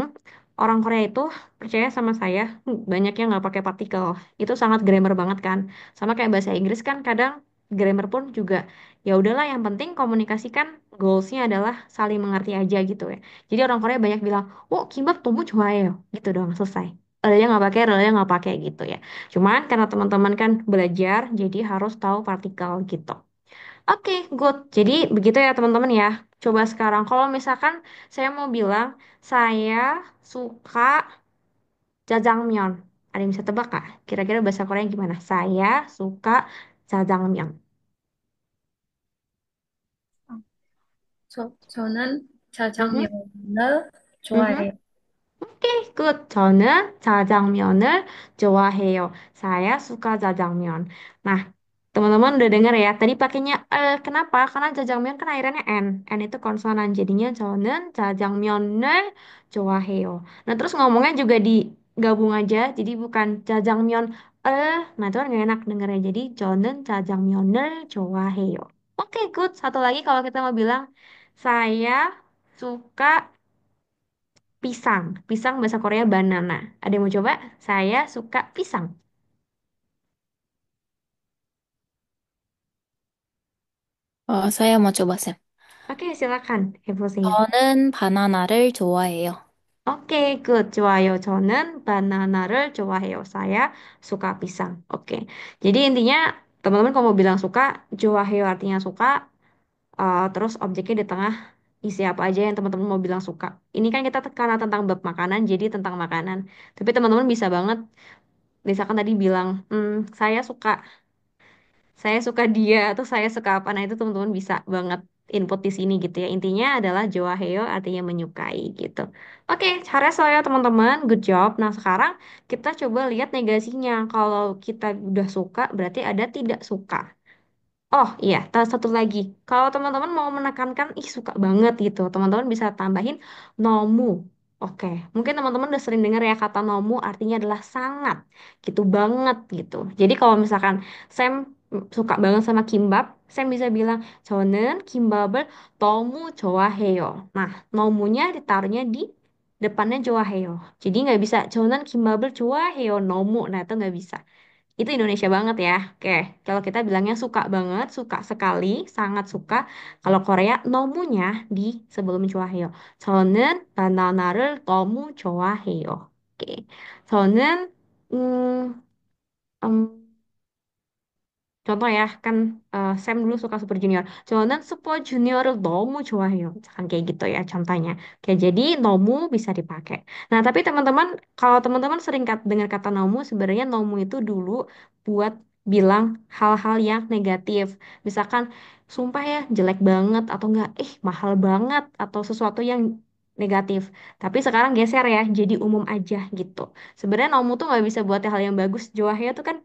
orang Korea itu percaya sama saya, banyak yang nggak pakai partikel. Itu sangat grammar banget kan. Sama kayak bahasa Inggris kan kadang grammar pun juga ya udahlah yang penting komunikasikan goalsnya adalah saling mengerti aja gitu ya. Jadi orang Korea banyak bilang, oh kimbap tumbuh ya, gitu doang selesai. Ada nggak pakai, ada nggak pakai gitu ya. Cuman karena teman-teman kan belajar, jadi harus tahu partikel gitu. Oke, good. Jadi begitu ya teman-teman ya. Coba sekarang kalau misalkan saya mau bilang saya suka jajangmyeon. Ada yang bisa tebak kak? Kira-kira bahasa Korea gimana? Saya suka jajangmyeon. 저는 Mhm, 자장면을 mhm. 좋아해요. 오케이, good. 저는 자장면을 좋아해요. Saya suka jajangmyeon. Nah, teman-teman udah dengar ya. Tadi pakainya kenapa? Karena jajangmyeon kan akhirannya N. N itu konsonan. Jadinya 저는 jajangmyeon을 좋아해요. Nah, terus ngomongnya juga digabung aja. Jadi bukan jajangmyeon nah itu kan gak enak dengarnya. Jadi 저는 jajangmyeon을 좋아해요. Oke, good. Satu lagi kalau kita mau bilang saya suka pisang. Pisang bahasa Korea banana. Ada yang mau coba? Saya suka pisang. saya mau coba, Sam. Oke, silakan. Evolusinya. 저는 바나나를 좋아해요. Oke, good. 좋아요. 저는 바나나를 좋아해요. Saya suka pisang. Oke. Jadi intinya teman-teman kalau mau bilang suka, 좋아해요 artinya suka, terus objeknya di tengah isi apa aja yang teman-teman mau bilang suka. Ini kan kita karena tentang bab makanan, jadi tentang makanan. Tapi teman-teman bisa banget, misalkan tadi bilang, saya suka dia atau saya suka apa, nah itu teman-teman bisa banget input di sini gitu ya. Intinya adalah joaheo artinya menyukai gitu. Oke, 잘했어요 ya teman-teman. Good job. Nah, sekarang kita coba lihat negasinya. Kalau kita udah suka, berarti ada tidak suka. Oh iya, satu lagi. Kalau teman-teman mau menekankan, ih suka banget gitu, teman-teman bisa tambahin nomu. Oke, mungkin teman-teman udah sering dengar ya kata nomu artinya adalah sangat, gitu banget gitu. Jadi kalau misalkan Sam suka banget sama kimbab, Sam bisa bilang, 저는 김밥을 너무 좋아해요. Nah, nomunya ditaruhnya di depannya 좋아해요. Jadi nggak bisa, 저는 김밥을 좋아해요, nomu. Nah, itu nggak bisa. Itu Indonesia banget ya. Oke, kalau kita bilangnya suka banget, suka sekali, sangat suka. Kalau Korea, nomunya di sebelum 좋아해요. 저는 바나나를 너무 좋아해요. Oke, 저는 음, contoh ya, kan Sam dulu suka Super Junior. 저는 Super Junior을 너무 좋아해요. Kan kayak gitu ya contohnya. Oke, jadi nomu bisa dipakai. Nah, tapi teman-teman, kalau teman-teman sering dengar kata nomu, sebenarnya nomu itu dulu buat bilang hal-hal yang negatif. Misalkan, sumpah ya jelek banget atau enggak, mahal banget atau sesuatu yang negatif. Tapi sekarang geser ya, jadi umum aja gitu. Sebenarnya nomu tuh nggak bisa buat hal yang bagus. Joahnya tuh kan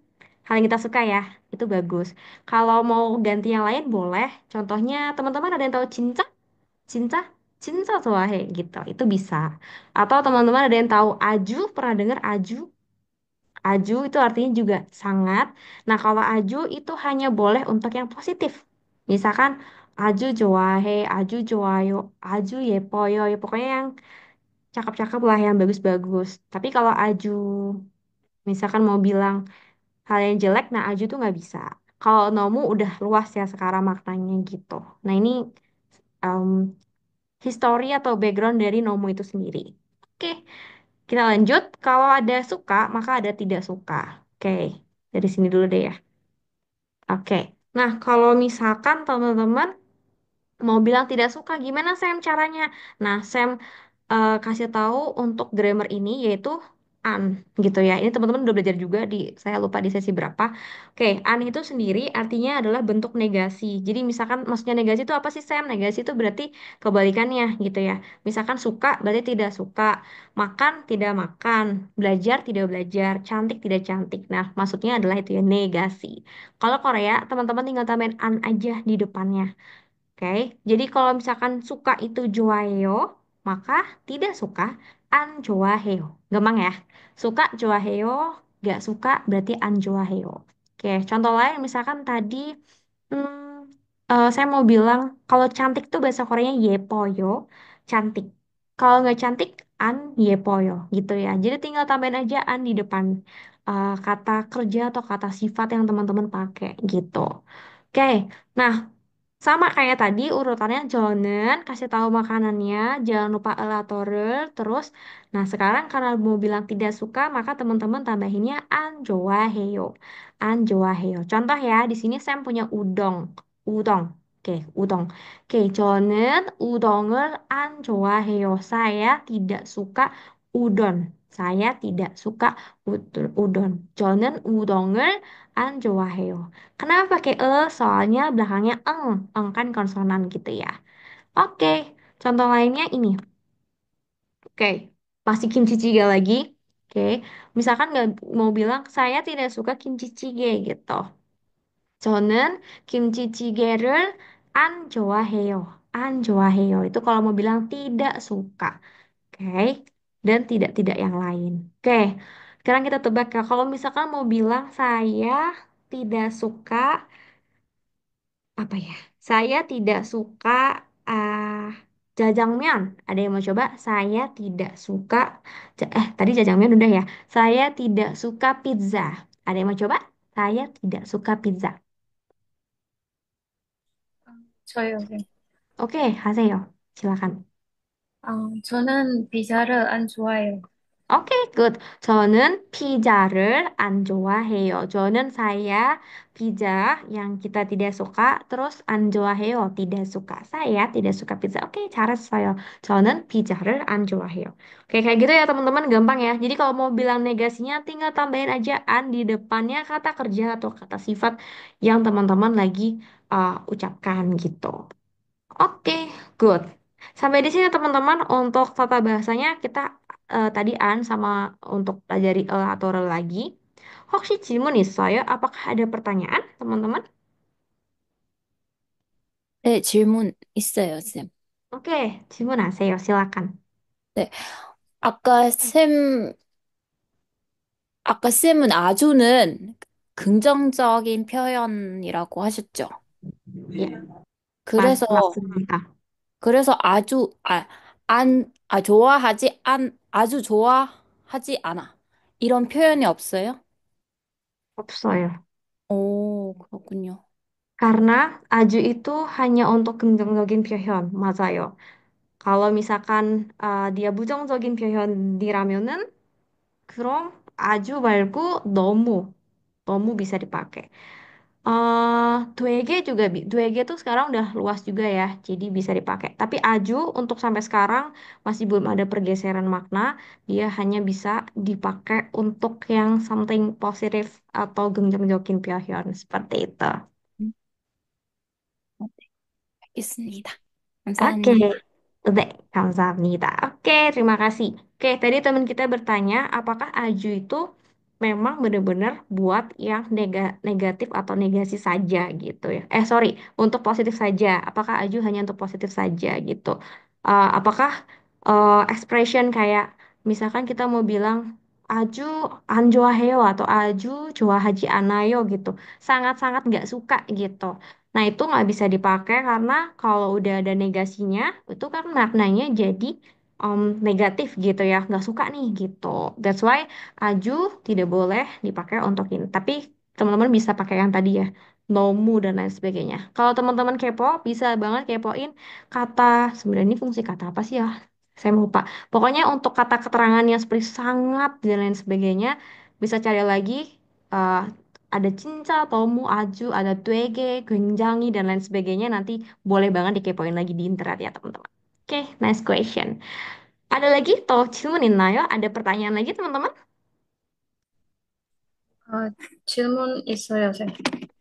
hal yang kita suka ya, itu bagus. Kalau mau ganti yang lain boleh. Contohnya teman-teman ada yang tahu cinta? Cinta? Cinta soahe gitu. Itu bisa. Atau teman-teman ada yang tahu aju? Pernah dengar aju? Aju itu artinya juga sangat. Nah, kalau aju itu hanya boleh untuk yang positif. Misalkan aju joahe, aju joayo, aju yepoyo, ya pokoknya yang cakep-cakep lah, yang bagus-bagus. Tapi kalau aju, misalkan mau bilang hal yang jelek, nah aju tuh nggak bisa. Kalau nomu udah luas ya sekarang maknanya gitu. Nah ini um, history atau background dari nomu itu sendiri. Oke, kita lanjut. Kalau ada suka, maka ada tidak suka. Oke, dari sini dulu deh ya. Oke, nah kalau misalkan teman-teman mau bilang tidak suka, gimana Sam caranya? Nah, Sam kasih tahu untuk grammar ini yaitu an gitu ya. Ini teman-teman udah belajar juga di saya lupa di sesi berapa. Oke, an itu sendiri artinya adalah bentuk negasi. Jadi misalkan maksudnya negasi itu apa sih Sam? Negasi itu berarti kebalikannya gitu ya. Misalkan suka berarti tidak suka, makan tidak makan, belajar tidak belajar, cantik tidak cantik. Nah, maksudnya adalah itu ya negasi. Kalau Korea, teman-teman tinggal tambahin an aja di depannya. Oke, jadi kalau misalkan suka itu joaeo, maka tidak suka an joaheo. Gampang ya? Suka joaheo, gak suka berarti an joaheo. Oke, contoh lain misalkan tadi saya mau bilang kalau cantik tuh bahasa Koreanya yepoyo, cantik. Kalau nggak cantik an yepoyo gitu ya. Jadi tinggal tambahin aja an di depan kata kerja atau kata sifat yang teman-teman pakai gitu. Oke, nah sama kayak tadi urutannya Jonen, kasih tahu makanannya, jangan lupa elatorer, terus. Nah sekarang karena mau bilang tidak suka, maka teman-teman tambahinnya anjoaheo. Anjoaheo. Contoh ya, di sini Sam punya udong. Udong. Oke, udong. Oke, Jonen udong을 안 좋아해요. Saya tidak suka udon. Saya tidak suka udon. 저는 udong을 안 좋아해요. Kenapa pakai Soalnya belakangnya eng kan konsonan gitu ya. Oke, contoh lainnya ini. Oke, masih kimchi jjigae lagi. Oke, misalkan nggak mau bilang saya tidak suka kimchi jjigae gitu. 저는 김치찌개를 안 좋아해요. 안 좋아해요. Itu kalau mau bilang tidak suka. Oke, dan tidak yang lain. Oke, sekarang kita tebak ya. Kalau misalkan mau bilang saya tidak suka apa ya? Saya tidak suka jajangmyeon. Ada yang mau coba? Saya tidak suka tadi jajangmyeon udah ya. Saya tidak suka pizza. Ada yang mau coba? Saya tidak suka pizza. 저요, 네. Oke, 하세요. silakan. 저는 피자를 안 좋아해요. Oke, good. 저는 피자를 안 좋아해요. 저는 saya pizza yang kita tidak suka, terus 안 좋아해요, tidak suka. Saya tidak suka pizza. Oke, 잘했어요. 저는 피자를 안 좋아해요. Oke, kayak gitu ya teman-teman, gampang ya. Jadi kalau mau bilang negasinya, tinggal tambahin aja an di depannya kata kerja atau kata sifat yang teman-teman lagi ucapkan gitu. Oke, good. Sampai di sini teman-teman untuk tata bahasanya kita tadi an sama untuk pelajari atau rel lagi. 혹시 질문 있어요? Apakah ada pertanyaan, teman-teman? 네, 질문 있어요, 쌤. Oke, 질문하세요. silakan. 네, 아까 아까 쌤은 아주는 긍정적인 표현이라고 하셨죠? Ya, 그래서, 맞습니다. 그래서 좋아하지, 아주 좋아하지 않아. 이런 표현이 없어요? 없어요. 오, 그렇군요. Karena aju itu hanya untuk 긍정적인 표현, 맞아요. Kalau misalkan dia 부정적인 표현이라면은 그럼 아주 말고 너무 bisa dipakai. Duege tuh sekarang udah luas juga ya, jadi bisa dipakai. Tapi aju untuk sampai sekarang masih belum ada pergeseran makna, dia hanya bisa dipakai untuk yang something positif atau 긍정적인 표현 seperti itu. 음, 알겠습니다. Oke, 감사합니다. udah, kamsahamnida. Oke, terima kasih. Oke, tadi teman kita bertanya, apakah aju itu memang benar-benar buat yang negatif atau negasi saja gitu ya? Sorry, untuk positif saja. Apakah aju hanya untuk positif saja gitu? Apakah expression kayak misalkan kita mau bilang aju anjoaheo atau aju joahaji anayo gitu, sangat-sangat nggak suka gitu. Nah, itu nggak bisa dipakai karena kalau udah ada negasinya, itu kan maknanya jadi negatif gitu ya, nggak suka nih gitu. That's why aju tidak boleh dipakai untuk ini. Tapi teman-teman bisa pakai yang tadi ya, nomu dan lain sebagainya. Kalau teman-teman kepo, bisa banget kepoin kata, sebenarnya ini fungsi kata apa sih ya? Saya lupa. Pokoknya untuk kata keterangan yang seperti sangat dan lain sebagainya, bisa cari lagi eh, ada cinta, tomu, aju, ada tuege, gunjangi, dan lain sebagainya. Nanti boleh banget dikepoin lagi di internet ya teman-teman. Oke, nice question. Ada lagi? Toh 질문있나요? Ada pertanyaan lagi teman-teman? 질문 있어요, 쌤.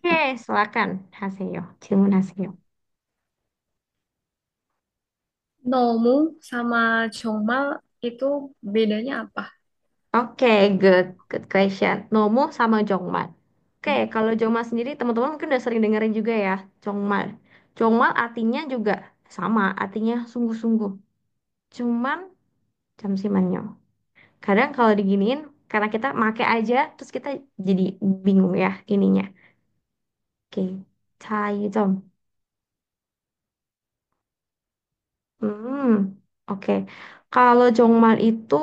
Oke, silakan. 하세요. 질문하세요. 너무 sama 정말 itu bedanya apa? Oke, good question. Nomu sama Jongmal. Oke, kalau Jongmal sendiri teman-teman mungkin udah sering dengerin juga ya, Jongmal. Jongmal artinya juga sama, artinya sungguh-sungguh. Cuman jamsimannya. Kadang kalau diginiin, karena kita make aja, terus kita jadi bingung ya ininya. Oke, 차이점. Hmm, oke. Kalau Jongmal itu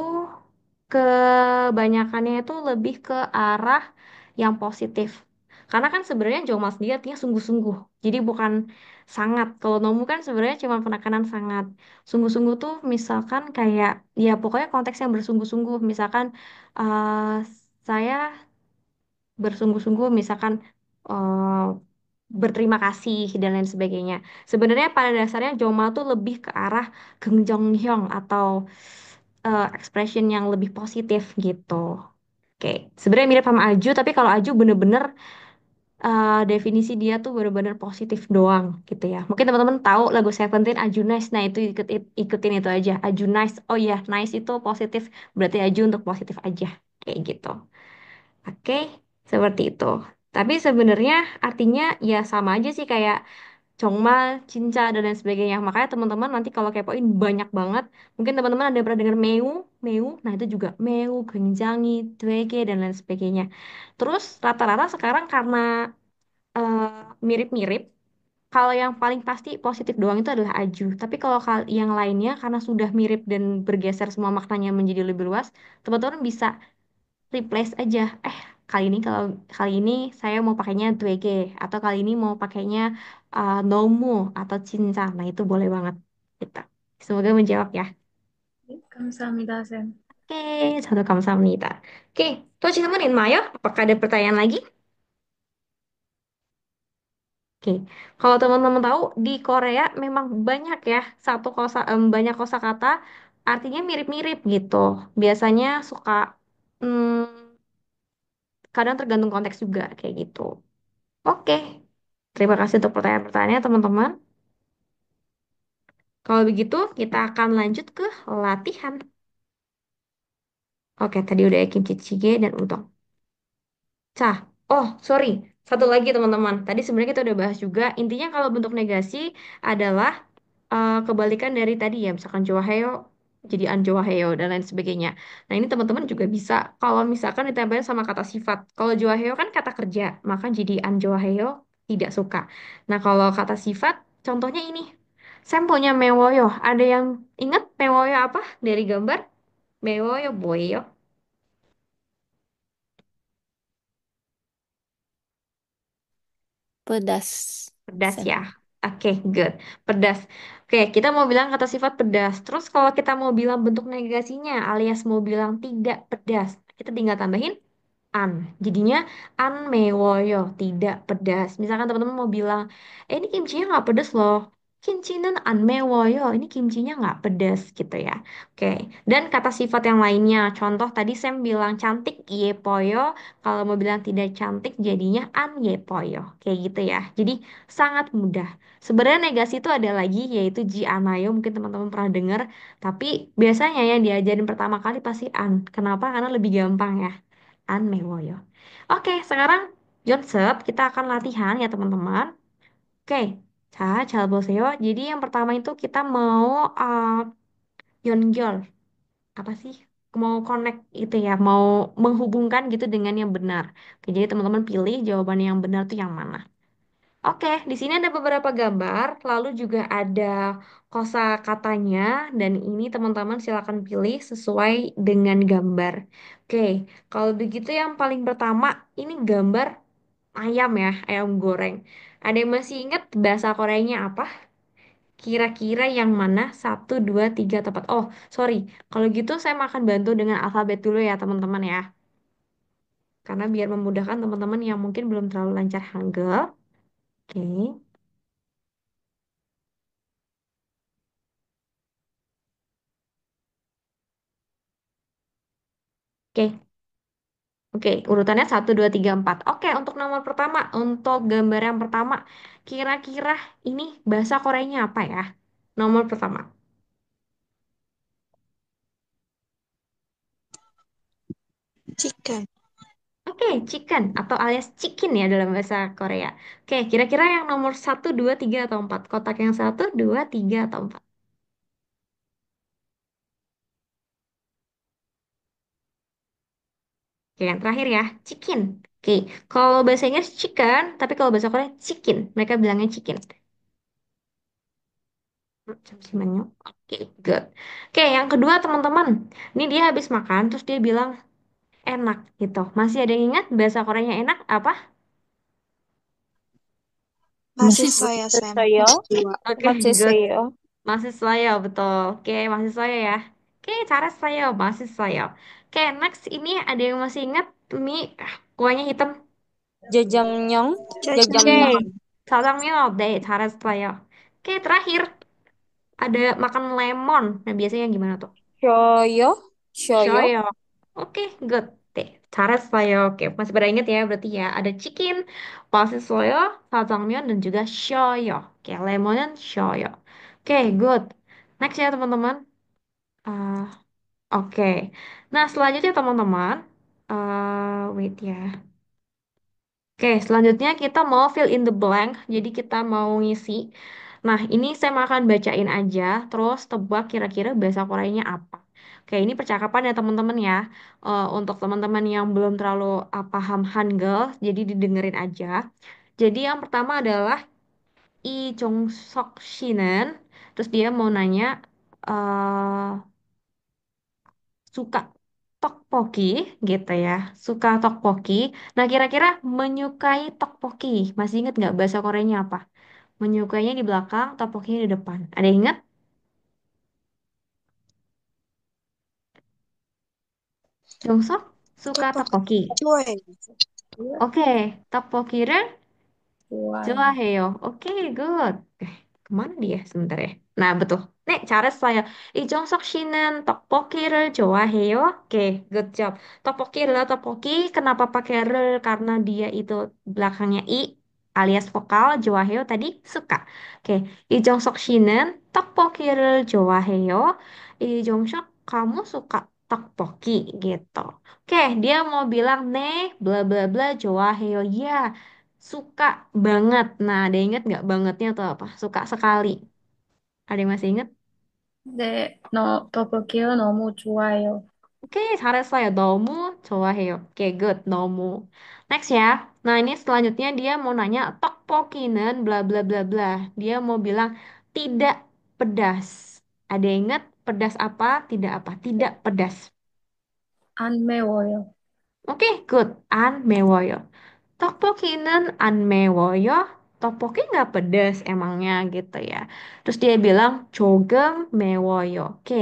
kebanyakannya itu lebih ke arah yang positif. Karena kan sebenarnya Jongmal sendiri artinya sungguh-sungguh. Jadi bukan sangat. Kalau Nomu kan sebenarnya cuma penekanan sangat. Sungguh-sungguh tuh misalkan kayak, ya pokoknya konteks yang bersungguh-sungguh. Misalkan saya bersungguh-sungguh misalkan eh, berterima kasih dan lain sebagainya. Sebenarnya pada dasarnya Joma tuh lebih ke arah gengjonghyong atau expression yang lebih positif gitu. Oke, sebenarnya mirip sama Aju, tapi kalau Aju bener-bener definisi dia tuh bener-bener positif doang gitu ya. Mungkin teman-teman tahu lagu Seventeen Aju Nice, nah itu ikutin itu aja. Aju Nice, oh iya nice itu positif, berarti Aju untuk positif aja kayak gitu. Oke, seperti itu. Tapi sebenarnya artinya ya sama aja sih kayak Chongmal, Cinca, dan lain sebagainya. Makanya teman-teman nanti kalau kepoin banyak banget. Mungkin teman-teman ada pernah dengar Meu. Nah itu juga Meu, Genjangi, Twege, dan lain sebagainya. Terus rata-rata sekarang karena eh, mirip-mirip, kalau yang paling pasti positif doang itu adalah Aju. Tapi kalau yang lainnya karena sudah mirip dan bergeser semua maknanya menjadi lebih luas, teman-teman bisa replace aja. Kali ini kalau kali ini saya mau pakainya Twege atau kali ini mau pakainya Nomu atau Cinca. Nah, itu boleh banget gitu. Semoga menjawab ya. 네, 감사합니다, 쌤. Oke, satu kamsahamnida. Oke, tuh 질문인 Mayo, apakah ada pertanyaan lagi? Oke, kalau teman-teman tahu di Korea memang banyak ya banyak kosakata artinya mirip-mirip gitu. Biasanya suka kadang tergantung konteks juga kayak gitu. Oke, terima kasih untuk pertanyaan-pertanyaannya teman-teman. Kalau begitu, kita akan lanjut ke latihan. Oke, tadi udah ya kimchi jjigae dan udon. Cah, oh sorry, satu lagi teman-teman. Tadi sebenarnya kita udah bahas juga. Intinya kalau bentuk negasi adalah kebalikan dari tadi ya, misalkan Joaheo jadi Anjoaheo dan lain sebagainya. Nah ini teman-teman juga bisa kalau misalkan ditempelin sama kata sifat. Kalau Joaheo kan kata kerja, maka jadi Anjoaheo tidak suka. Nah kalau kata sifat, contohnya ini. Sampelnya mewoyo. Ada yang ingat mewoyo apa dari gambar? Mewoyo boyo. Pedas. Pedas Sen. ya. Oke, good. Pedas. Oke, kita mau bilang kata sifat pedas. Terus kalau kita mau bilang bentuk negasinya alias mau bilang tidak pedas, kita tinggal tambahin an. Jadinya an mewoyo, tidak pedas. Misalkan teman-teman mau bilang, ini kimchinya nggak pedas loh. Kimchi는 an mewoyo, ini kimchinya nggak pedas gitu ya. Oke, dan kata sifat yang lainnya. Contoh tadi Sam bilang cantik yepoyo. Kalau mau bilang tidak cantik jadinya an yepoyo. Kayak gitu ya. Jadi sangat mudah. Sebenarnya negasi itu ada lagi yaitu ji anayo. Mungkin teman-teman pernah dengar. Tapi biasanya yang diajarin pertama kali pasti an. Kenapa? Karena lebih gampang ya. An mewoyo. Oke, sekarang Jonsep, kita akan latihan ya teman-teman. Oke, 잘 보세요. Jadi yang pertama itu kita mau 연결. Apa sih? Mau connect itu ya, mau menghubungkan gitu dengan yang benar. Oke, jadi teman-teman pilih jawaban yang benar tuh yang mana. Oke, di sini ada beberapa gambar, lalu juga ada kosakatanya, dan ini teman-teman silakan pilih sesuai dengan gambar. Oke, kalau begitu yang paling pertama, ini gambar ayam ya, ayam goreng. Ada yang masih ingat bahasa Koreanya apa? Kira-kira yang mana? Satu, dua, tiga, tepat. Oh, sorry. Kalau gitu saya akan bantu dengan alfabet dulu ya teman-teman ya. Karena biar memudahkan teman-teman yang mungkin belum terlalu lancar Hangul. Oke. Oke, oke, urutannya satu, dua, tiga, empat. Oke, untuk nomor pertama, untuk gambar yang pertama, kira-kira ini bahasa Koreanya apa ya? Nomor pertama. Chicken. Oke, chicken atau alias chicken ya dalam bahasa Korea. Oke, kira-kira yang nomor satu, dua, tiga, atau empat? Kotak yang satu, dua, tiga, atau empat? Oke, yang terakhir ya, chicken. Oke, kalau bahasa Inggris chicken, tapi kalau bahasa Korea chicken. Mereka bilangnya chicken. Jamsimannya. Oke, good. Oke, yang kedua teman-teman. Ini dia habis makan, terus dia bilang enak gitu. Masih ada yang ingat bahasa Koreanya enak apa? Masih Masih saya, Sam. Massayo. Masih dua. Oke, good. Massayo. Masih saya, betul. Oke, masih saya ya. Oke, cara saya, masih saya. Oke, next ini ada yang masih ingat mie kuahnya hitam? Jajangmyeon. Oke, jajangmyeon. Jajangmyeon. salamnya deh, cara saya. Oke, terakhir ada makan lemon. Nah, biasanya gimana tuh? Shoyo. Shoyo. Shoyo. Oke, good. Deh, cara saya. Oke, masih pada ingat ya berarti ya. Ada chicken, pasti soyo, jajangmyeon, dan juga shoyo. Oke, lemon dan shoyo. Oke, good. Next ya teman-teman. Ah, oke. Nah, selanjutnya teman-teman. Wait ya. Oke, selanjutnya kita mau fill in the blank. Jadi kita mau ngisi. Nah, ini saya akan bacain aja. Terus tebak kira-kira bahasa Koreanya apa. Oke, ini percakapan ya teman-teman ya. Untuk teman-teman yang belum terlalu paham Hangul, jadi didengerin aja. Jadi yang pertama adalah Lee Jong Sok Shinen. Terus dia mau nanya, eh suka tteokbokki gitu ya, suka tteokbokki. Nah kira-kira menyukai tteokbokki, masih ingat nggak bahasa Koreanya apa? Menyukainya di belakang, tteokbokkinya di depan. Ada yang ingat? Jongsok suka Tteokbokki. tteokbokki. Cuy. Oke, tteokbokki를 Why? 좋아해요. Oke, good. Kemana dia sebentar ya? Nah betul. Nih cara saya. Jongsok 씨는 떡볶이를 좋아해요. Oke, good job. Tteokbokki adalah tteokbokki. Kenapa pakai r? Karena dia itu belakangnya i. alias vokal 좋아해요 tadi suka. Oke, 이정석 씨는 떡볶이를 좋아해요. 이정석 kamu suka 떡볶이 gitu. Oke, dia mau bilang 네, bla bla bla 좋아해요. Ya, suka banget. Nah, ada inget nggak bangetnya tuh apa? Suka sekali. Ada yang masih inget? 네, 떡볶이요. 너무 좋아요. Oke, 잘했어요. 너무 좋아해요. Oke, good. 너무. Next ya. Nah, ini selanjutnya dia mau nanya 떡볶이는 bla bla bla bla. Dia mau bilang tidak pedas. Ada yang ingat pedas apa? Tidak apa? Tidak pedas. 안 매워요. Oke, good. An mewoyo. Tteokbokki는 안 매워요. Tteokbokki nggak pedas emangnya gitu ya. Terus dia bilang 조금 매워요. Oke,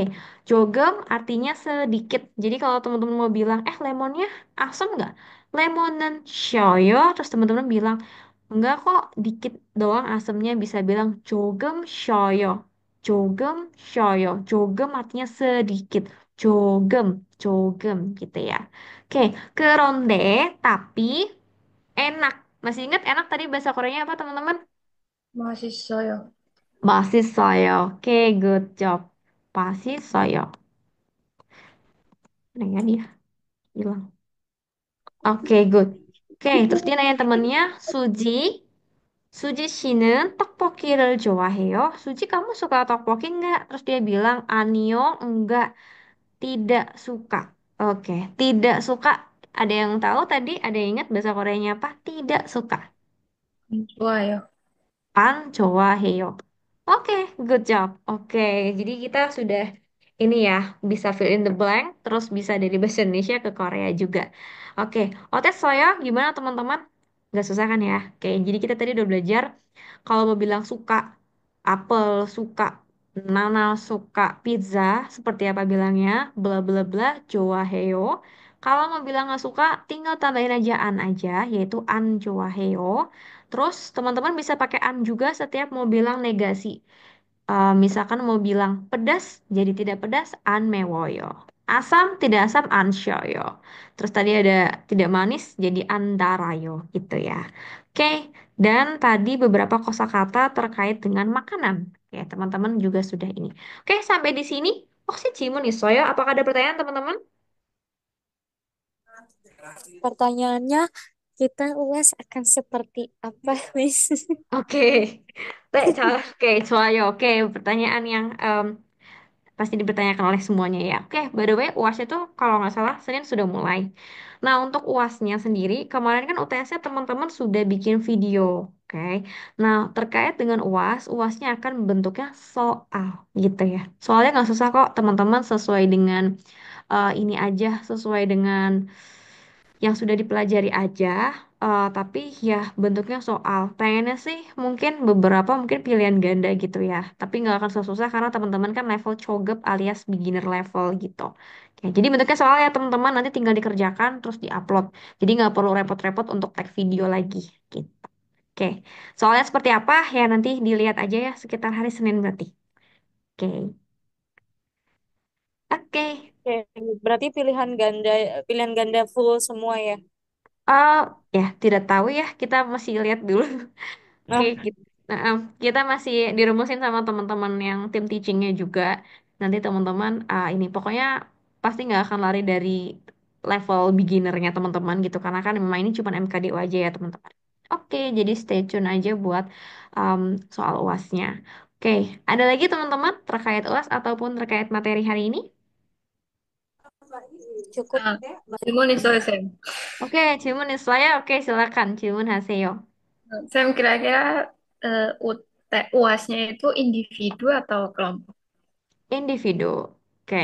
조금 artinya sedikit. Jadi kalau teman-teman mau bilang, lemonnya asam nggak? Lemon은 셔요. Terus teman-teman bilang, enggak kok, dikit doang asamnya bisa bilang 조금 셔요. 조금 셔요. 조금 artinya sedikit. 조금, 조금 gitu ya. Oke, keronde, tapi enak. Masih ingat enak tadi bahasa Koreanya apa teman-teman? 맛있어요. 맛있어요. Oke, good job. 맛있어요. Nah ya dia hilang. Oke, good. Oke, terus dia nanya temennya, Suji. Suji 씨는 떡볶이를 좋아해요. Suji, kamu suka tteokbokki nggak? Terus dia bilang, Anio, enggak, tidak suka. Oke, tidak suka. Ada yang tahu tadi? Ada yang ingat bahasa Koreanya apa? Tidak suka. 안 좋아요. An 좋아해요. Oke, good job. Oke, jadi kita sudah ini ya, bisa fill in the blank, terus bisa dari bahasa Indonesia ke Korea juga. Oke, otes saya gimana teman-teman? Nggak susah kan ya? Oke, jadi kita tadi udah belajar kalau mau bilang suka apel, suka nanas, suka pizza, seperti apa bilangnya? Bla bla bla, 좋아해요. Kalau mau bilang nggak suka, tinggal tambahin aja an aja, yaitu an 좋아해요. Terus teman-teman bisa pakai an juga setiap mau bilang negasi. Misalkan mau bilang pedas, jadi tidak pedas, an mewoyo. Asam, tidak asam, an shoyo. Terus tadi ada tidak manis, jadi andarayo gitu ya. Oke, dan tadi beberapa kosakata terkait dengan makanan. Ya, teman-teman juga sudah ini. Oke, sampai di sini. Oh, sih Cimun nih, Soyo. Apakah ada pertanyaan, teman-teman? Pertanyaannya, kita UAS akan seperti apa, Miss? Oke, oke, Soyo. Oke, pertanyaan yang pasti dipertanyakan oleh semuanya ya. Oke, by the way, UAS itu kalau nggak salah Senin sudah mulai. Nah, untuk UASnya sendiri, kemarin kan UTS-nya teman-teman sudah bikin video. Oke, nah terkait dengan UAS, UASnya akan bentuknya soal gitu ya. Soalnya nggak susah kok teman-teman sesuai dengan ini aja, sesuai dengan yang sudah dipelajari aja, tapi ya bentuknya soal. Pengennya sih mungkin beberapa mungkin pilihan ganda gitu ya, tapi nggak akan susah karena teman-teman kan level cogep alias beginner level gitu. Oke, jadi bentuknya soal ya teman-teman, nanti tinggal dikerjakan terus diupload. Jadi nggak perlu repot-repot untuk tag video lagi gitu. Oke, soalnya seperti apa ya nanti dilihat aja ya sekitar hari Senin berarti. Oke, oke. Oke, berarti pilihan ganda full semua ya. Oh, ya tidak tahu ya, kita masih lihat dulu. Oke, Nah, kita masih dirumusin sama teman-teman yang tim teachingnya juga. Nanti teman-teman ini pokoknya pasti nggak akan lari dari level beginnernya teman-teman gitu karena kan memang ini cuma MKDU aja ya teman-teman. Oke, jadi stay tune aja buat um, soal UASnya. Oke, ada lagi teman-teman terkait UAS ataupun terkait materi hari ini? cukup. 아, 질문 있어요, 쌤. Oke, Cimun saya. Oke, silakan Cimun Haseo. 쌤 kira-kira UASnya itu individu atau kelompok? Individu, oke,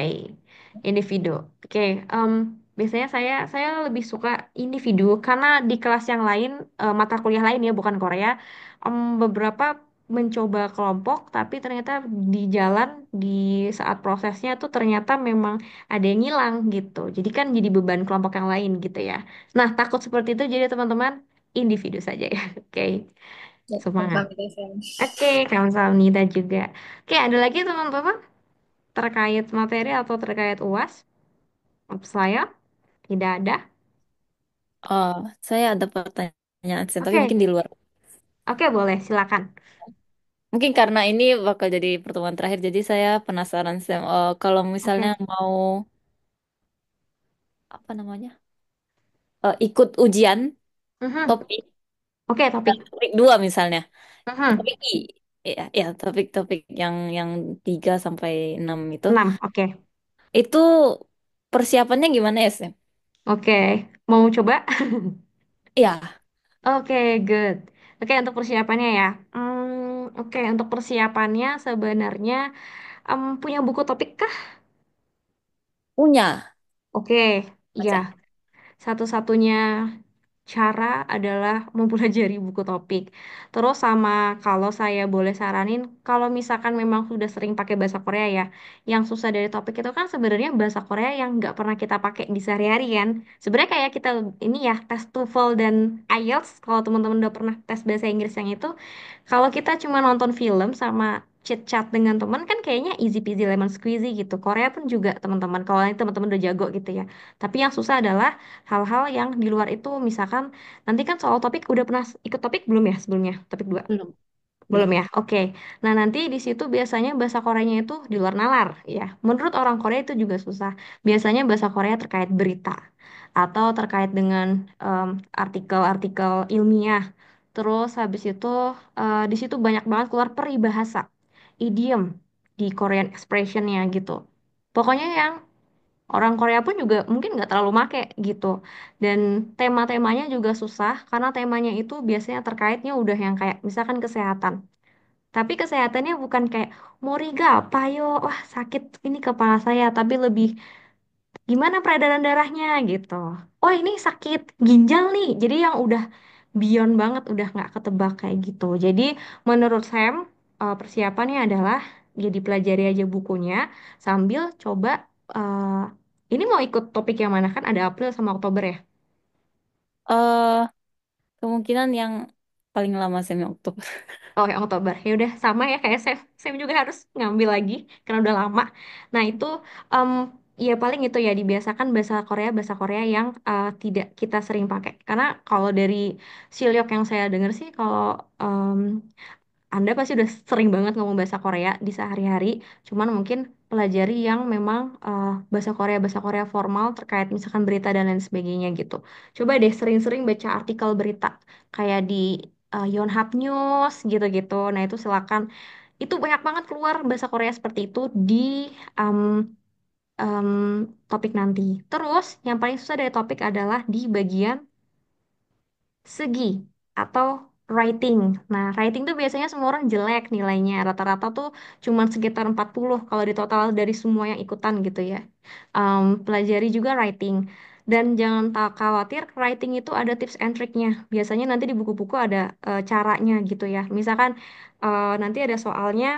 individu, oke. em, Biasanya saya lebih suka individu karena di kelas yang lain, mata kuliah lain ya bukan Korea, beberapa mencoba kelompok tapi ternyata di jalan di saat prosesnya tuh ternyata memang ada yang hilang gitu. Jadi kan jadi beban kelompok yang lain gitu ya. Nah takut seperti itu jadi teman-teman individu saja ya, oke. Ya, Semangat. 감사합니다, 쌤. Oke, kamsahamnida juga. Oke, ada lagi teman-teman terkait materi atau terkait UAS? Untuk saya tidak ada. Oh, saya ada pertanyaan, Sen, tapi Oke, mungkin di luar. Oke, boleh, silakan. Mungkin karena ini bakal jadi pertemuan terakhir, jadi saya penasaran Sam. Kalau misalnya Oke. mau apa namanya, ikut ujian Mhm. topik, Oke, topik. topik dua misalnya, Mhm. topik I, ya, ya topik-topik yang 3 sampai 6 6, oke. itu persiapannya gimana ya Sam? Oke, mau coba? Iya, Oke, good. Oke, untuk persiapannya ya. Oke, untuk persiapannya sebenarnya punya buku topik kah? punya Oke, ya. baca. Satu-satunya cara adalah mempelajari buku topik. Terus sama kalau saya boleh saranin, kalau misalkan memang sudah sering pakai bahasa Korea ya, yang susah dari topik itu kan sebenarnya bahasa Korea yang nggak pernah kita pakai di sehari-hari kan. Sebenarnya kayak kita ini ya, tes TOEFL dan IELTS, kalau teman-teman udah pernah tes bahasa Inggris yang itu, kalau kita cuma nonton film sama chit-chat dengan teman kan kayaknya easy peasy lemon squeezy gitu. Korea pun juga teman-teman, kalau ini teman-teman udah jago gitu ya. Tapi yang susah adalah hal-hal yang di luar itu, misalkan nanti kan soal topik udah pernah ikut topik belum ya sebelumnya? Topik 2 Belum, belum belum. ya? Oke. Nah, nanti di situ biasanya bahasa Koreanya itu di luar nalar ya. Menurut orang Korea itu juga susah. Biasanya bahasa Korea terkait berita atau terkait dengan artikel-artikel ilmiah. Terus habis itu di situ banyak banget keluar peribahasa, idiom di Korean expressionnya gitu. Pokoknya yang orang Korea pun juga mungkin nggak terlalu make gitu. Dan tema-temanya juga susah karena temanya itu biasanya terkaitnya udah yang kayak misalkan kesehatan. Tapi kesehatannya bukan kayak Moriga, payo, wah sakit ini kepala saya, tapi lebih gimana peredaran darahnya gitu. Oh ini sakit ginjal nih, jadi yang udah beyond banget, udah nggak ketebak kayak gitu. Jadi menurut Sam, persiapannya adalah ya dipelajari aja bukunya sambil coba ini mau ikut topik yang mana kan ada April sama Oktober ya. eh Kemungkinan yang paling lama Sam yang Oktober. Oh, yang Oktober. Ya udah sama ya kayak Sam. Sam juga harus ngambil lagi karena udah lama. Nah, itu em, ya paling itu ya dibiasakan bahasa Korea yang tidak kita sering pakai. Karena kalau dari Silyok yang saya dengar sih kalau anda pasti udah sering banget ngomong bahasa Korea di sehari-hari, cuman mungkin pelajari yang memang bahasa Korea formal terkait misalkan berita dan lain sebagainya gitu. Coba deh sering-sering baca artikel berita kayak di Yonhap News gitu-gitu. Nah itu silakan. Itu banyak banget keluar bahasa Korea seperti itu di um, um, topik nanti. Terus yang paling susah dari topik adalah di bagian segi atau writing. Nah, writing tuh biasanya semua orang jelek nilainya. Rata-rata tuh cuma sekitar 40 kalau di total dari semua yang ikutan gitu ya. Pelajari juga writing. Dan jangan tak khawatir, writing itu ada tips and triknya. Biasanya nanti di buku-buku ada caranya gitu ya. Misalkan nanti ada soalnya,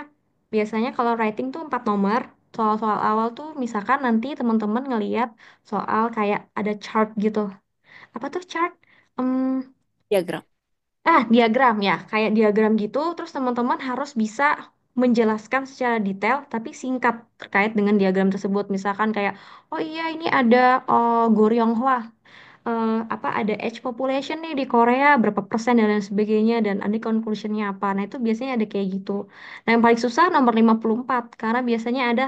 biasanya kalau writing tuh 4 nomor. Soal-soal awal tuh misalkan nanti teman-teman ngeliat soal kayak ada chart gitu. Apa tuh chart? Diagram. Diagram ya, kayak diagram gitu. Terus teman-teman harus bisa menjelaskan secara detail, tapi singkat terkait dengan diagram tersebut. Misalkan kayak, oh iya ini ada Goryonghwa, apa ada age population nih di Korea berapa persen dan lain sebagainya dan nanti conclusionnya apa. Nah itu biasanya ada kayak gitu. Nah yang paling susah nomor 54 karena biasanya ada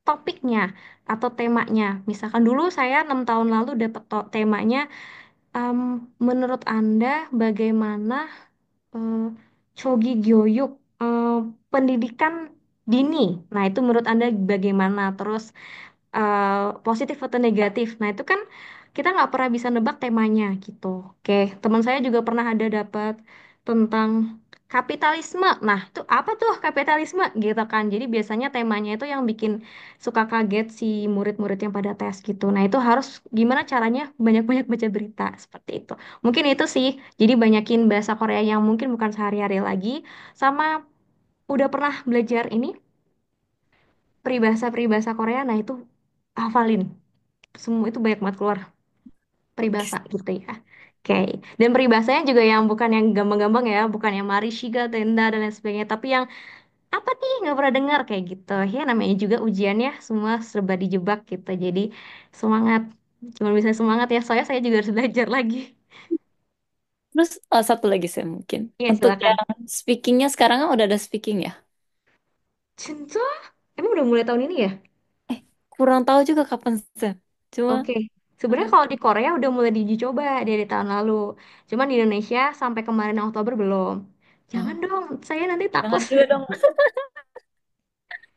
topiknya atau temanya. Misalkan dulu saya 6 tahun lalu dapat temanya, em, menurut Anda bagaimana eh, Chogi Gyoyuk, pendidikan dini. Nah, itu menurut Anda bagaimana? Terus positif atau negatif. Nah, itu kan kita nggak pernah bisa nebak temanya gitu. Oke, teman saya juga pernah ada dapat tentang kapitalisme. Nah, itu apa tuh kapitalisme gitu kan. Jadi biasanya temanya itu yang bikin suka kaget si murid-murid yang pada tes gitu. Nah, itu harus gimana caranya banyak-banyak baca berita seperti itu. Mungkin itu sih. Jadi banyakin bahasa Korea yang mungkin bukan sehari-hari lagi sama udah pernah belajar ini peribahasa-peribahasa Korea. Nah, itu hafalin semua itu banyak banget keluar peribahasa gitu ya. Oke, dan peribahasanya juga yang bukan yang gampang-gampang ya, bukan yang Mari Shiga, Tenda dan lain sebagainya, tapi yang apa nih nggak pernah dengar kayak gitu. Ya namanya juga ujian ya, semua serba dijebak gitu. Jadi semangat, cuma bisa semangat ya. Soalnya saya juga harus belajar lagi. Terus satu lagi saya mungkin. Iya, Untuk silakan. yang speakingnya sekarang kan udah ada speaking ya? Cinta? Emang udah mulai tahun ini ya? Eh, kurang tahu juga kapan Sam. Cuma Oke. ada. Sebenarnya kalau di Korea udah mulai diuji coba dari tahun lalu. Cuman di Indonesia sampai kemarin Oktober belum. Jangan Oh, dong, saya nanti takut. jangan juga dong.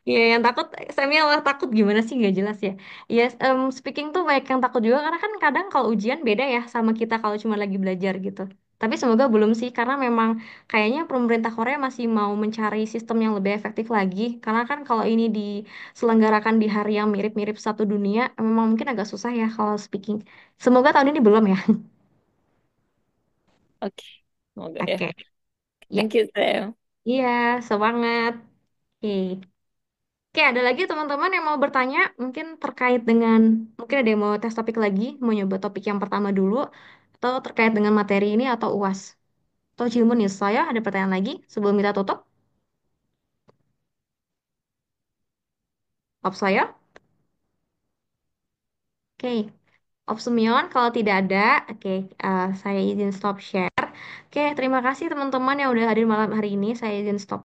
Iya, yang takut, saya malah takut gimana sih nggak jelas ya. Yes, speaking tuh banyak yang takut juga karena kan kadang kalau ujian beda ya sama kita kalau cuma lagi belajar gitu. Tapi semoga belum sih karena memang kayaknya pemerintah Korea masih mau mencari sistem yang lebih efektif lagi. Karena kan kalau ini diselenggarakan di hari yang mirip-mirip satu dunia, memang mungkin agak susah ya kalau speaking. Semoga tahun ini belum ya. Oke, semoga ya. Oke, ya, Thank you Sam. iya, semangat. Oke. Oke, ada lagi teman-teman yang mau bertanya, mungkin terkait dengan, mungkin ada yang mau tes topik lagi, mau nyoba topik yang pertama dulu, atau terkait dengan materi ini atau UAS. Atau Cilmun nih, saya ada pertanyaan lagi sebelum kita tutup. Op saya? Oke, Op Sumion, kalau tidak ada, oke, saya izin stop share. Oke, terima kasih teman-teman yang udah hadir malam hari ini, saya izin stop.